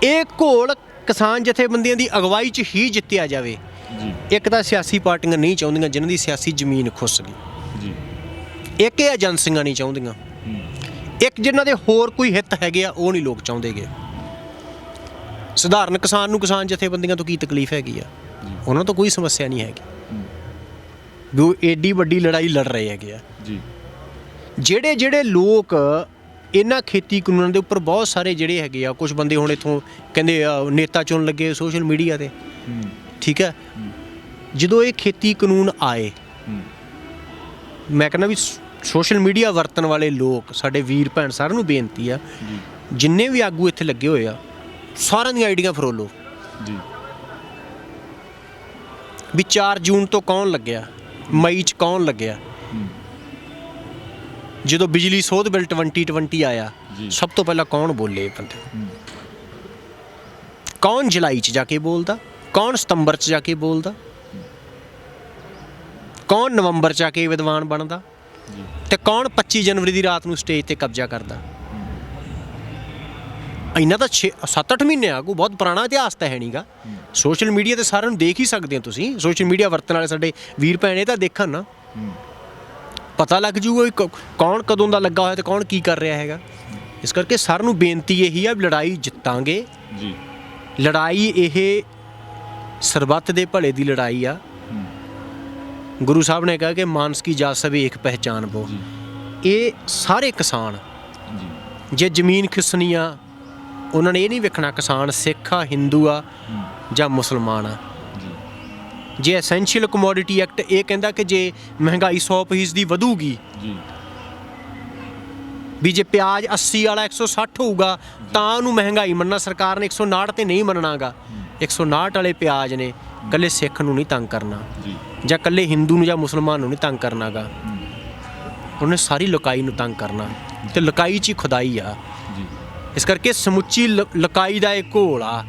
ਇਹ ਘੋਲ ਕਿਸਾਨ ਜਥੇਬੰਦੀਆਂ ਦੀ ਅਗਵਾਈ 'ਚ ਹੀ ਜਿੱਤਿਆ ਜਾਵੇ। ਇੱਕ ਤਾਂ ਸਿਆਸੀ ਪਾਰਟੀਆਂ ਨਹੀਂ ਚਾਹੁੰਦੀਆਂ ਜਿਨ੍ਹਾਂ ਦੀ ਸਿਆਸੀ ਜ਼ਮੀਨ ਖੁੱਸ ਗਈ, ਇੱਕ ਇਹ ਏਜੰਸੀਆਂ ਨਹੀਂ ਚਾਹੁੰਦੀਆਂ, ਇੱਕ ਜਿਨ੍ਹਾਂ ਦੇ ਹੋਰ ਕੋਈ ਹਿੱਤ ਹੈਗੇ ਆ ਉਹ ਨਹੀਂ ਲੋਕ ਚਾਹੁੰਦੇਗੇ। ਸਧਾਰਨ ਕਿਸਾਨ ਨੂੰ ਕਿਸਾਨ ਜਥੇਬੰਦੀਆਂ ਤੋਂ ਕੀ ਤਕਲੀਫ ਹੈਗੀ ਆ? ਉਹਨਾਂ ਤੋਂ ਕੋਈ ਸਮੱਸਿਆ ਨਹੀਂ ਹੈਗੀ ਵੀ ਉਹ ਏਡੀ ਵੱਡੀ ਲੜਾਈ ਲੜ ਰਹੇ ਹੈਗੇ ਆ। ਜਿਹੜੇ ਲੋਕ ਇਹਨਾਂ ਖੇਤੀ ਕਾਨੂੰਨਾਂ ਦੇ ਉੱਪਰ ਬਹੁਤ ਸਾਰੇ ਜਿਹੜੇ ਹੈਗੇ ਆ, ਕੁਝ ਬੰਦੇ ਹੁਣ ਇੱਥੋਂ ਕਹਿੰਦੇ ਨੇਤਾ ਚੁਣ ਲੱਗੇ ਸੋਸ਼ਲ ਮੀਡੀਆ ਤੇ, ਠੀਕ ਹੈ। ਜਦੋਂ ਇਹ ਖੇਤੀ ਕਾਨੂੰਨ ਆਏ, ਮੈਂ ਕਹਿੰਦਾ ਵੀ ਸੋਸ਼ਲ ਮੀਡੀਆ ਵਰਤਣ ਵਾਲੇ ਲੋਕ, ਸਾਡੇ ਵੀਰ ਭੈਣ, ਸਾਰਿਆਂ ਨੂੰ ਬੇਨਤੀ ਆ, ਜਿੰਨੇ ਵੀ ਆਗੂ ਇੱਥੇ ਲੱਗੇ ਹੋਏ ਆ, ਸਾਰਿਆਂ ਦੀਆਂ ਆਈਡੀਆਂ ਫਰੋਲੋ ਵੀ 4 ਜੂਨ ਤੋਂ ਕੌਣ ਲੱਗਿਆ, ਮਈ 'ਚ ਕੌਣ ਲੱਗਿਆ, ਜਦੋਂ ਬਿਜਲੀ ਸੋਧ ਬਿੱਲ 2020 ਆਇਆ, ਸਭ ਤੋਂ ਪਹਿਲਾਂ ਕੌਣ ਬੋਲੇ? ਬੰਦੇ ਕੌਣ ਜੁਲਾਈ 'ਚ ਜਾ ਕੇ ਬੋਲਦਾ, ਕੌਣ ਸਤੰਬਰ 'ਚ ਜਾ ਕੇ ਬੋਲਦਾ, ਕੌਣ ਨਵੰਬਰ 'ਚ ਆ ਕੇ ਵਿਦਵਾਨ ਬਣਦਾ, ਤੇ ਕੌਣ 25 ਜਨਵਰੀ ਦੀ ਰਾਤ ਨੂੰ ਸਟੇਜ ਤੇ ਕਬਜ਼ਾ ਕਰਦਾ? ਇੰਨਾ ਤਾਂ 7-8 ਮਹੀਨੇ ਆ, ਕੋਈ ਬਹੁਤ ਪੁਰਾਣਾ ਇਤਿਹਾਸ ਤਾਂ ਹੈ ਨਹੀਂਗਾ। ਸੋਸ਼ਲ ਮੀਡੀਆ ਤੇ ਸਾਰਿਆਂ ਨੂੰ ਦੇਖ ਹੀ ਸਕਦੇ ਹੋ ਤੁਸੀਂ। ਸੋਸ਼ਲ ਮੀਡੀਆ ਵਰਤਣ ਵਾਲੇ ਸਾਡੇ ਵੀਰ ਭੈਣੇ ਤਾਂ ਦੇਖਣ ਨਾ, ਪਤਾ ਲੱਗ ਜੂਗਾ ਕੌਣ ਕਦੋਂ ਦਾ ਲੱਗਾ ਹੋਇਆ ਤੇ ਕੌਣ ਕੀ ਕਰ ਰਿਹਾ ਹੈਗਾ। ਇਸ ਕਰਕੇ ਸਾਰਿਆਂ ਨੂੰ ਬੇਨਤੀ ਇਹੀ ਆ, ਲੜਾਈ ਜਿੱਤਾਂਗੇ ਜੀ। ਲੜਾਈ ਇਹ ਸਰਬੱਤ ਦੇ ਭਲੇ ਦੀ ਲੜਾਈ ਆ। ਗੁਰੂ ਸਾਹਿਬ ਨੇ ਕਿਹਾ ਕਿ ਮਾਨਸ ਕੀ ਜਾਤ ਸਭੀ ਇੱਕ ਪਹਿਚਾਨ ਬੋ। ਇਹ ਸਾਰੇ ਕਿਸਾਨ ਜੇ ਜ਼ਮੀਨ ਖਿਸਣੀ ਆ, ਉਹਨਾਂ ਨੇ ਇਹ ਨਹੀਂ ਵੇਖਣਾ ਕਿਸਾਨ ਸਿੱਖ ਆ, ਹਿੰਦੂ ਆ ਜਾਂ ਮੁਸਲਮਾਨ ਆ। ਜੇ ਐਸੈਂਸ਼ੀਅਲ ਕਮੋਡਿਟੀ ਐਕਟ ਇਹ ਕਹਿੰਦਾ ਕਿ ਜੇ ਮਹਿੰਗਾਈ 100% ਦੀ ਵਧੂਗੀ, ਵੀ ਜੇ ਪਿਆਜ਼ 80 ਵਾਲਾ 160 ਹੋਊਗਾ ਤਾਂ ਉਹਨੂੰ ਮਹਿੰਗਾਈ ਮੰਨਣਾ। ਸਰਕਾਰ ਨੇ 159 ਤੇ ਨਹੀਂ ਮੰਨਣਾਗਾ। 159 ਵਾਲੇ ਪਿਆਜ਼ ਨੇ ਇਕੱਲੇ ਸਿੱਖ ਨੂੰ ਨਹੀਂ ਤੰਗ ਕਰਨਾ, ਜਾਂ ਇਕੱਲੇ ਹਿੰਦੂ ਨੂੰ ਜਾਂ ਮੁਸਲਮਾਨ ਨੂੰ ਨਹੀਂ ਤੰਗ ਕਰਨਾਗਾ। ਉਹਨੇ ਸਾਰੀ ਲੁਕਾਈ ਨੂੰ ਤੰਗ ਕਰਨਾ, ਤੇ ਲੁਕਾਈ 'ਚ ਹੀ ਖੁਦਾਈ ਆ। ਇਸ ਕਰਕੇ ਸਮੁੱਚੀ ਲੁਕਾਈ ਦਾ ਇੱਕ ਘੋਲ ਆ।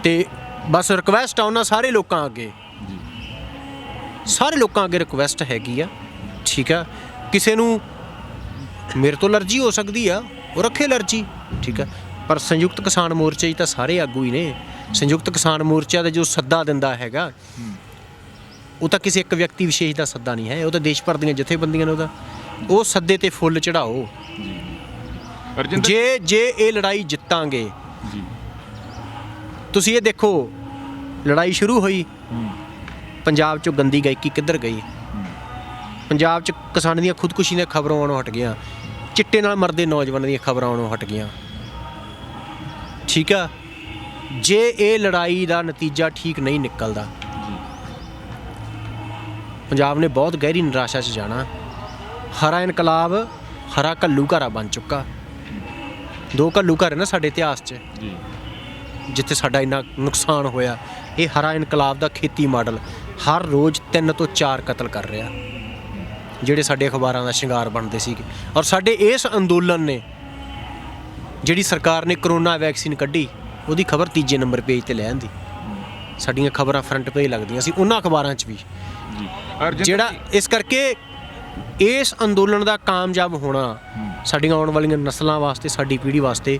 ਤੇ ਬਸ ਰਿਕਵੈਸਟ ਆ ਉਹਨਾਂ ਸਾਰੇ ਲੋਕਾਂ ਅੱਗੇ, ਸਾਰੇ ਲੋਕਾਂ ਅੱਗੇ ਰਿਕਵੈਸਟ ਹੈਗੀ ਆ, ਠੀਕ ਆ। ਕਿਸੇ ਨੂੰ ਮੇਰੇ ਤੋਂ ਅਲਰਜੀ ਹੋ ਸਕਦੀ ਆ, ਉਹ ਰੱਖੇ ਅਲਰਜੀ, ਠੀਕ ਆ। ਪਰ ਸੰਯੁਕਤ ਕਿਸਾਨ ਮੋਰਚੇ 'ਚ ਤਾਂ ਸਾਰੇ ਆਗੂ ਹੀ ਨੇ। ਸੰਯੁਕਤ ਕਿਸਾਨ ਮੋਰਚਾ ਦਾ ਜੋ ਸੱਦਾ ਦਿੰਦਾ ਹੈਗਾ, ਉਹ ਤਾਂ ਕਿਸੇ ਇੱਕ ਵਿਅਕਤੀ ਵਿਸ਼ੇਸ਼ ਦਾ ਸੱਦਾ ਨਹੀਂ ਹੈ, ਉਹ ਤਾਂ ਦੇਸ਼ ਭਰ ਦੀਆਂ ਜਥੇਬੰਦੀਆਂ ਨੇ। ਉਹਦਾ ਉਹ ਸੱਦੇ ਤੇ ਫੁੱਲ ਚੜਾਓ। ਜੇ ਇਹ ਲੜਾਈ ਜਿੱਤਾਂਗੇ, ਤੁਸੀਂ ਇਹ ਦੇਖੋ ਲੜਾਈ ਸ਼ੁਰੂ ਹੋਈ, ਪੰਜਾਬ 'ਚੋਂ ਗੰਦੀ ਗਾਇਕੀ ਕਿੱਧਰ ਗਈ? ਪੰਜਾਬ 'ਚ ਕਿਸਾਨ ਦੀਆਂ ਖੁਦਕੁਸ਼ੀ ਦੀਆਂ ਖਬਰਾਂ ਆਉਣੋਂ ਹਟ ਗਈਆਂ, ਚਿੱਟੇ ਨਾਲ ਮਰਦੇ ਨੌਜਵਾਨਾਂ ਦੀਆਂ ਖਬਰਾਂ ਆਉਣੋਂ ਹਟ ਗਈਆਂ, ਠੀਕ ਆ। ਜੇ ਇਹ ਲੜਾਈ ਦਾ ਨਤੀਜਾ ਠੀਕ ਨਹੀਂ ਨਿਕਲਦਾ, ਪੰਜਾਬ ਨੇ ਬਹੁਤ ਗਹਿਰੀ ਨਿਰਾਸ਼ਾ 'ਚ ਜਾਣਾ। ਹਰਾ ਇਨਕਲਾਬ ਹਰਾ ਘੱਲੂ ਘਾਰਾ ਬਣ ਚੁੱਕਾ। 2 ਘੱਲੂ ਘਾਰੇ ਨਾ ਸਾਡੇ ਇਤਿਹਾਸ 'ਚ, ਜਿੱਥੇ ਸਾਡਾ ਇੰਨਾ ਨੁਕਸਾਨ ਹੋਇਆ। ਇਹ ਹਰਾ ਇਨਕਲਾਬ ਦਾ ਖੇਤੀ ਮਾਡਲ ਹਰ ਰੋਜ਼ 3 ਤੋਂ 4 ਕਤਲ ਕਰ ਰਿਹਾ, ਜਿਹੜੇ ਸਾਡੇ ਅਖਬਾਰਾਂ ਦਾ ਸ਼ਿੰਗਾਰ ਬਣਦੇ ਸੀਗੇ। ਔਰ ਸਾਡੇ ਇਸ ਅੰਦੋਲਨ ਨੇ, ਜਿਹੜੀ ਸਰਕਾਰ ਨੇ ਕਰੋਨਾ ਵੈਕਸੀਨ ਕੱਢੀ, ਉਹਦੀ ਖਬਰ 3 ਨੰਬਰ ਪੇਜ ਤੇ ਲੈ ਆਂਦੀ। ਸਾਡੀਆਂ ਖਬਰਾਂ ਫਰੰਟ ਪੇਜ ਲੱਗਦੀਆਂ ਸੀ ਉਹਨਾਂ ਅਖਬਾਰਾਂ 'ਚ ਵੀ, ਜਿਹੜਾ ਇਸ ਕਰਕੇ ਇਸ ਅੰਦੋਲਨ ਦਾ ਕਾਮਯਾਬ ਹੋਣਾ ਸਾਡੀਆਂ ਆਉਣ ਵਾਲੀਆਂ ਨਸਲਾਂ ਵਾਸਤੇ, ਸਾਡੀ ਪੀੜ੍ਹੀ ਵਾਸਤੇ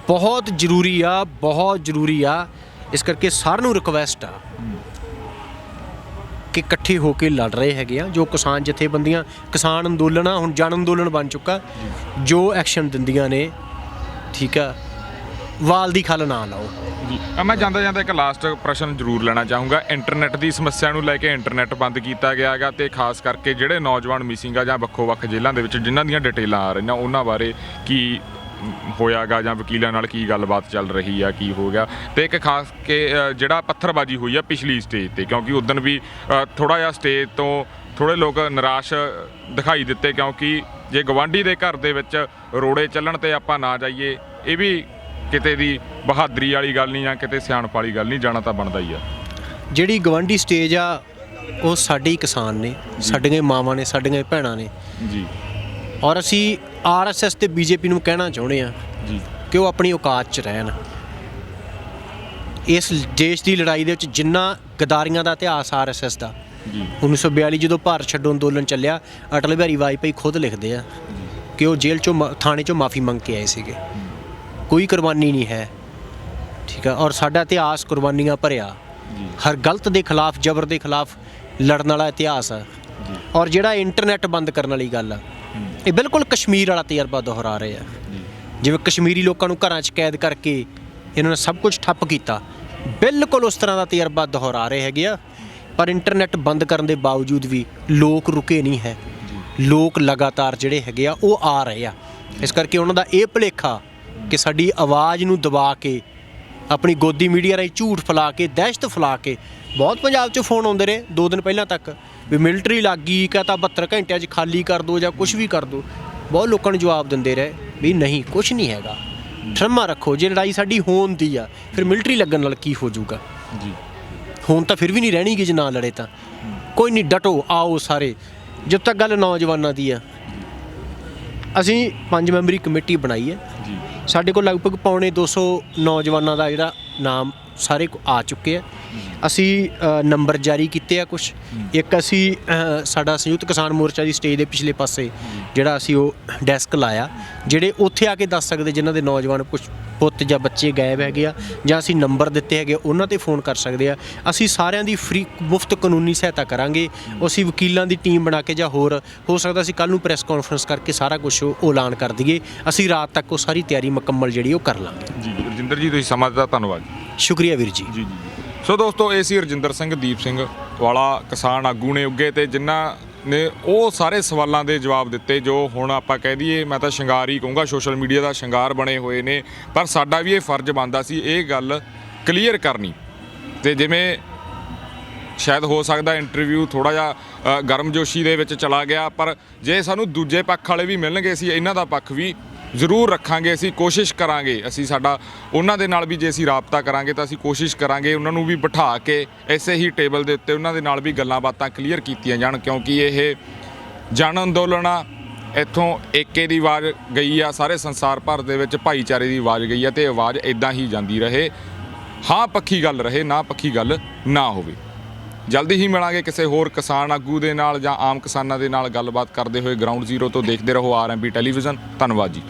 ਬਹੁਤ ਜ਼ਰੂਰੀ ਆ, ਬਹੁਤ ਜ਼ਰੂਰੀ ਆ। ਇਸ ਕਰਕੇ ਸਾਰਿਆਂ ਨੂੰ ਰਿਕਵੈਸਟ ਆ ਕਿ ਇਕੱਠੇ ਹੋ ਕੇ ਲੜ ਰਹੇ ਹੈਗੇ ਆ। ਜੋ ਕਿਸਾਨ ਜਥੇਬੰਦੀਆਂ, ਕਿਸਾਨ ਅੰਦੋਲਨ ਆ, ਹੁਣ ਜਨ ਅੰਦੋਲਨ ਬਣ ਚੁੱਕਾ, ਜੋ ਐਕਸ਼ਨ ਦਿੰਦੀਆਂ ਨੇ, ਠੀਕ ਆ, ਵਾਲ ਦੀ ਖੱਲ ਨਾ ਲਾਓ ਜੀ। ਮੈਂ ਜਾਂਦਾ ਜਾਂਦਾ ਇੱਕ ਲਾਸਟ ਪ੍ਰਸ਼ਨ ਜ਼ਰੂਰ ਲੈਣਾ ਚਾਹੂੰਗਾ। ਇੰਟਰਨੈਟ ਦੀ ਸਮੱਸਿਆ ਨੂੰ ਲੈ ਕੇ ਇੰਟਰਨੈਟ ਬੰਦ ਕੀਤਾ ਗਿਆ ਹੈਗਾ, ਤੇ ਖਾਸ ਕਰਕੇ ਜਿਹੜੇ ਨੌਜਵਾਨ ਮਿਸਿੰਗ ਆ ਜਾਂ ਵੱਖੋ-ਵੱਖ ਜੇਲ੍ਹਾਂ ਦੇ ਵਿੱਚ ਜਿਨ੍ਹਾਂ ਦੀਆਂ ਡਿਟੇਲਾਂ ਆ ਰਹੀਆਂ, ਉਹਨਾਂ ਬਾਰੇ ਕੀ ਹੋਇਆਗਾ ਜਾਂ ਵਕੀਲਾਂ ਨਾਲ ਕੀ ਗੱਲਬਾਤ ਚੱਲ ਰਹੀ ਆ, ਕੀ ਹੋ ਗਿਆ? ਤੇ ਇੱਕ ਖਾਸ ਕੇ ਜਿਹੜਾ ਪੱਥਰਬਾਜੀ ਹੋਈ ਆ ਪਿਛਲੀ ਸਟੇਜ ਤੇ, ਕਿਉਂਕਿ ਉਦੋਂ ਵੀ ਥੋੜ੍ਹਾ ਜਿਹਾ ਸਟੇਜ ਤੋਂ ਥੋੜ੍ਹੇ ਲੋਕ ਨਿਰਾਸ਼ ਦਿਖਾਈ ਦਿੱਤੇ, ਕਿਉਂਕਿ ਜੇ ਗਵਾਂਢੀ ਦੇ ਘਰ ਦੇ ਵਿੱਚ ਰੋੜੇ ਚੱਲਣ ਤੇ ਆਪਾਂ ਨਾ ਜਾਈਏ, ਇਹ ਵੀ ਕਿਤੇ ਦੀ ਬਹਾਦਰੀ ਵਾਲੀ ਗੱਲ ਨਹੀਂ, ਜਾਂ ਕਿਤੇ ਸਿਆਣਪ ਵਾਲੀ ਗੱਲ ਨਹੀਂ, ਜਾਣਾ ਤਾਂ ਬਣਦਾ ਹੀ ਆ। ਜਿਹੜੀ ਗਵਾਂਢੀ ਸਟੇਜ ਆ, ਉਹ ਸਾਡੇ ਹੀ ਕਿਸਾਨ ਨੇ, ਸਾਡੀਆਂ ਮਾਵਾਂ ਨੇ, ਸਾਡੀਆਂ ਭੈਣਾਂ ਨੇ ਜੀ। ਔਰ ਅਸੀਂ RSS ਤੇ BJP ਨੂੰ ਕਹਿਣਾ ਚਾਹੁੰਦੇ ਹਾਂ ਜੀ ਕਿ ਉਹ ਆਪਣੀ ਔਕਾਤ 'ਚ ਰਹਿਣ। ਇਸ ਦੇਸ਼ ਦੀ ਲੜਾਈ ਦੇ ਵਿੱਚ ਜਿੰਨਾ ਗਦਾਰੀਆਂ ਦਾ ਇਤਿਹਾਸ RSS ਦਾ, 1942 ਜਦੋਂ ਭਾਰਤ ਛੱਡੋ ਅੰਦੋਲਨ ਚੱਲਿਆ, ਅਟਲ ਬਿਹਾਰੀ ਵਾਜਪਾਈ ਖੁਦ ਲਿਖਦੇ ਆ ਕਿ ਉਹ ਜੇਲ੍ਹ 'ਚੋਂ ਥਾਣੇ 'ਚੋਂ ਮਾਫੀ ਮੰਗ ਕੇ ਆਏ ਸੀਗੇ। ਕੋਈ ਕੁਰਬਾਨੀ ਨਹੀਂ ਹੈ, ਠੀਕ ਆ। ਔਰ ਸਾਡਾ ਇਤਿਹਾਸ ਕੁਰਬਾਨੀਆਂ ਭਰਿਆ, ਹਰ ਗਲਤ ਦੇ ਖਿਲਾਫ, ਜ਼ਬਰ ਦੇ ਖਿਲਾਫ ਲੜਨ ਵਾਲਾ ਇਤਿਹਾਸ ਆ। ਔਰ ਜਿਹੜਾ ਇੰਟਰਨੈਟ ਬੰਦ ਕਰਨ ਵਾਲੀ ਗੱਲ ਆ, ਇਹ ਬਿਲਕੁਲ ਕਸ਼ਮੀਰ ਵਾਲਾ ਤਜਰਬਾ ਦੁਹਰਾ ਰਹੇ ਆ। ਜਿਵੇਂ ਕਸ਼ਮੀਰੀ ਲੋਕਾਂ ਨੂੰ ਘਰਾਂ 'ਚ ਕੈਦ ਕਰਕੇ ਇਹਨਾਂ ਨੇ ਸਭ ਕੁਝ ਠੱਪ ਕੀਤਾ, ਬਿਲਕੁਲ ਉਸ ਤਰ੍ਹਾਂ ਦਾ ਤਜਰਬਾ ਦੁਹਰਾ ਰਹੇ ਹੈਗੇ ਆ। ਪਰ ਇੰਟਰਨੈਟ ਬੰਦ ਕਰਨ ਦੇ ਬਾਵਜੂਦ ਵੀ ਲੋਕ ਰੁਕੇ ਨਹੀਂ ਹੈ, ਲੋਕ ਲਗਾਤਾਰ ਜਿਹੜੇ ਹੈਗੇ ਆ ਉਹ ਆ ਰਹੇ ਆ। ਇਸ ਕਰਕੇ ਉਹਨਾਂ ਦਾ ਇਹ ਭੁਲੇਖਾ ਕਿ ਸਾਡੀ ਆਵਾਜ਼ ਨੂੰ ਦਬਾ ਕੇ, ਆਪਣੀ ਗੋਦੀ ਮੀਡੀਆ ਰਾਹੀਂ ਝੂਠ ਫੈਲਾ ਕੇ, ਦਹਿਸ਼ਤ ਫੈਲਾ ਕੇ, ਬਹੁਤ ਪੰਜਾਬ 'ਚ ਫੋਨ ਆਉਂਦੇ ਰਹੇ 2 ਦਿਨ ਪਹਿਲਾਂ ਤੱਕ ਵੀ ਮਿਲਟਰੀ ਲੱਗ ਗਈ, ਕਹਤਾ 72 ਘੰਟਿਆਂ 'ਚ ਖਾਲੀ ਕਰ ਦਿਓ ਜਾਂ ਕੁਛ ਵੀ ਕਰ ਦਿਓ। ਬਹੁਤ ਲੋਕਾਂ ਨੂੰ ਜਵਾਬ ਦਿੰਦੇ ਰਹੇ ਵੀ ਨਹੀਂ, ਕੁਛ ਨਹੀਂ ਹੈਗਾ, ਠਰਮਾ ਰੱਖੋ। ਜੇ ਲੜਾਈ ਸਾਡੀ ਹੋਣ ਦੀ ਆ, ਫਿਰ ਮਿਲਟਰੀ ਲੱਗਣ ਨਾਲ ਕੀ ਹੋ ਜਾਊਗਾ ਜੀ? ਹੁਣ ਤਾਂ ਫਿਰ ਵੀ ਨਹੀਂ ਰਹਿਣੀ ਗੀ ਜੇ ਨਾ ਲੜੇ ਤਾਂ। ਕੋਈ ਨਹੀਂ, ਡਟੋ, ਆਓ ਸਾਰੇ। ਜਦ ਤੱਕ ਗੱਲ ਨੌਜਵਾਨਾਂ ਦੀ ਆ, ਅਸੀਂ 5 ਮੈਂਬਰੀ ਕਮੇਟੀ ਬਣਾਈ ਹੈ ਜੀ ਸਾਡੇ ਕੋਲ ਲਗਭਗ ਪੌਣੇ 200 ਨੌਜਵਾਨਾਂ ਦਾ ਜਿਹੜਾ ਨਾਮ ਸਾਰੇ ਆ ਚੁੱਕੇ ਆ ਅਸੀਂ ਨੰਬਰ ਜਾਰੀ ਕੀਤੇ ਆ ਕੁਝ ਇੱਕ ਅਸੀਂ ਸਾਡਾ ਸੰਯੁਕਤ ਕਿਸਾਨ ਮੋਰਚਾ ਦੀ ਸਟੇਜ ਦੇ ਪਿਛਲੇ ਪਾਸੇ ਜਿਹੜਾ ਅਸੀਂ ਉਹ ਡੈਸਕ ਲਾਇਆ ਜਿਹੜੇ ਉੱਥੇ ਆ ਕੇ ਦੱਸ ਸਕਦੇ ਜਿਨ੍ਹਾਂ ਦੇ ਨੌਜਵਾਨ ਕੁਝ ਪੁੱਤ ਜਾਂ ਬੱਚੇ ਗਾਇਬ ਹੈਗੇ ਆ ਜਾਂ ਅਸੀਂ ਨੰਬਰ ਦਿੱਤੇ ਹੈਗੇ ਉਹਨਾਂ ਤੇ ਫੋਨ ਕਰ ਸਕਦੇ ਆ ਅਸੀਂ ਸਾਰਿਆਂ ਦੀ ਫ੍ਰੀ ਮੁਫਤ ਕਾਨੂੰਨੀ ਸਹਾਇਤਾ ਕਰਾਂਗੇ ਅਸੀਂ ਵਕੀਲਾਂ ਦੀ ਟੀਮ ਬਣਾ ਕੇ ਜਾਂ ਹੋਰ ਹੋ ਸਕਦਾ ਅਸੀਂ ਕੱਲ੍ਹ ਨੂੰ ਪ੍ਰੈਸ ਕਾਨਫਰੰਸ ਕਰਕੇ ਸਾਰਾ ਕੁਝ ਉਹ ਐਲਾਨ ਕਰ ਦਈਏ ਅਸੀਂ ਰਾਤ ਤੱਕ ਉਹ ਸਾਰੀ ਤਿਆਰੀ ਮੁਕੰਮਲ ਜਿਹੜੀ ਉਹ ਕਰ ਲਾਂਗੇ ਜੀ ਰਜਿੰਦਰ ਜੀ ਤੁਸੀਂ ਸਮਾਂ ਦਿੱਤਾ ਧੰਨਵਾਦ ਸ਼ੁਕਰੀਆ ਵੀਰ ਜੀ ਜੀ ਸੋ ਦੋਸਤੋ ਇਹ ਸੀ ਰਜਿੰਦਰ ਸਿੰਘ ਦੀਪ ਸਿੰਘ ਵਾਲਾ ਕਿਸਾਨ ਆਗੂ ਨੇ ਉੱਗੇ ਤੇ ਜਿਨ੍ਹਾਂ ਨੇ ਉਹ ਸਾਰੇ ਸਵਾਲਾਂ ਦੇ ਜਵਾਬ ਦਿੱਤੇ ਜੋ ਹੁਣ ਆਪਾਂ ਕਹਿ ਦਈਏ ਮੈਂ ਤਾਂ ਸ਼ਿੰਗਾਰ ਹੀ ਕਹੂੰਗਾ ਸੋਸ਼ਲ ਮੀਡੀਆ ਦਾ ਸ਼ਿੰਗਾਰ ਬਣੇ ਹੋਏ ਨੇ ਪਰ ਸਾਡਾ ਵੀ ਇਹ ਫਰਜ਼ ਬਣਦਾ ਸੀ ਇਹ ਗੱਲ ਕਲੀਅਰ ਕਰਨੀ ਤੇ ਜਿਵੇਂ ਸ਼ਾਇਦ ਹੋ ਸਕਦਾ ਇੰਟਰਵਿਊ ਥੋੜ੍ਹਾ ਜਿਹਾ ਗਰਮਜੋਸ਼ੀ ਦੇ ਵਿੱਚ ਚਲਾ ਗਿਆ ਪਰ ਜੇ ਸਾਨੂੰ ਦੂਜੇ ਪੱਖ ਵਾਲੇ ਵੀ ਮਿਲਣਗੇ ਅਸੀਂ ਇਹਨਾਂ ਦਾ ਪੱਖ ਵੀ ਜ਼ਰੂਰ ਰੱਖਾਂਗੇ ਅਸੀਂ ਕੋਸ਼ਿਸ਼ ਕਰਾਂਗੇ ਅਸੀਂ ਸਾਡਾ ਉਹਨਾਂ ਦੇ ਨਾਲ ਵੀ ਜੇ ਅਸੀਂ ਰਾਬਤਾ ਕਰਾਂਗੇ ਤਾਂ ਅਸੀਂ ਕੋਸ਼ਿਸ਼ ਕਰਾਂਗੇ ਉਹਨਾਂ ਨੂੰ ਵੀ ਬਿਠਾ ਕੇ ਐਸੇ ਹੀ ਟੇਬਲ ਦੇ ਉੱਤੇ ਉਹਨਾਂ ਦੇ ਨਾਲ ਵੀ ਗੱਲਾਂ ਬਾਤਾਂ ਕਲੀਅਰ ਕੀਤੀਆਂ ਜਾਣ ਕਿਉਂਕਿ ਇਹ ਜਨ ਅੰਦੋਲਨ ਆ ਇੱਥੋਂ ਏਕੇ ਦੀ ਆਵਾਜ਼ ਗਈ ਆ ਸਾਰੇ ਸੰਸਾਰ ਭਰ ਦੇ ਵਿੱਚ ਭਾਈਚਾਰੇ ਦੀ ਆਵਾਜ਼ ਗਈ ਆ ਤੇ ਆਵਾਜ਼ ਇੱਦਾਂ ਹੀ ਜਾਂਦੀ ਰਹੇ ਹਾਂ ਪੱਖੀ ਗੱਲ ਰਹੇ ਨਾ ਪੱਖੀ ਗੱਲ ਨਾ ਹੋਵੇ ਜਲਦੀ ਹੀ ਮਿਲਾਂਗੇ ਕਿਸੇ ਹੋਰ ਕਿਸਾਨ ਆਗੂ ਦੇ ਨਾਲ ਜਾਂ ਆਮ ਕਿਸਾਨਾਂ ਦੇ ਨਾਲ ਗੱਲਬਾਤ ਕਰਦੇ ਹੋਏ ਗਰਾਊਂਡ ਜ਼ੀਰੋ ਤੋਂ ਦੇਖਦੇ ਰਹੋ RMB ਟੈਲੀਵਿਜ਼ਨ ਧੰਨਵਾਦ ਜੀ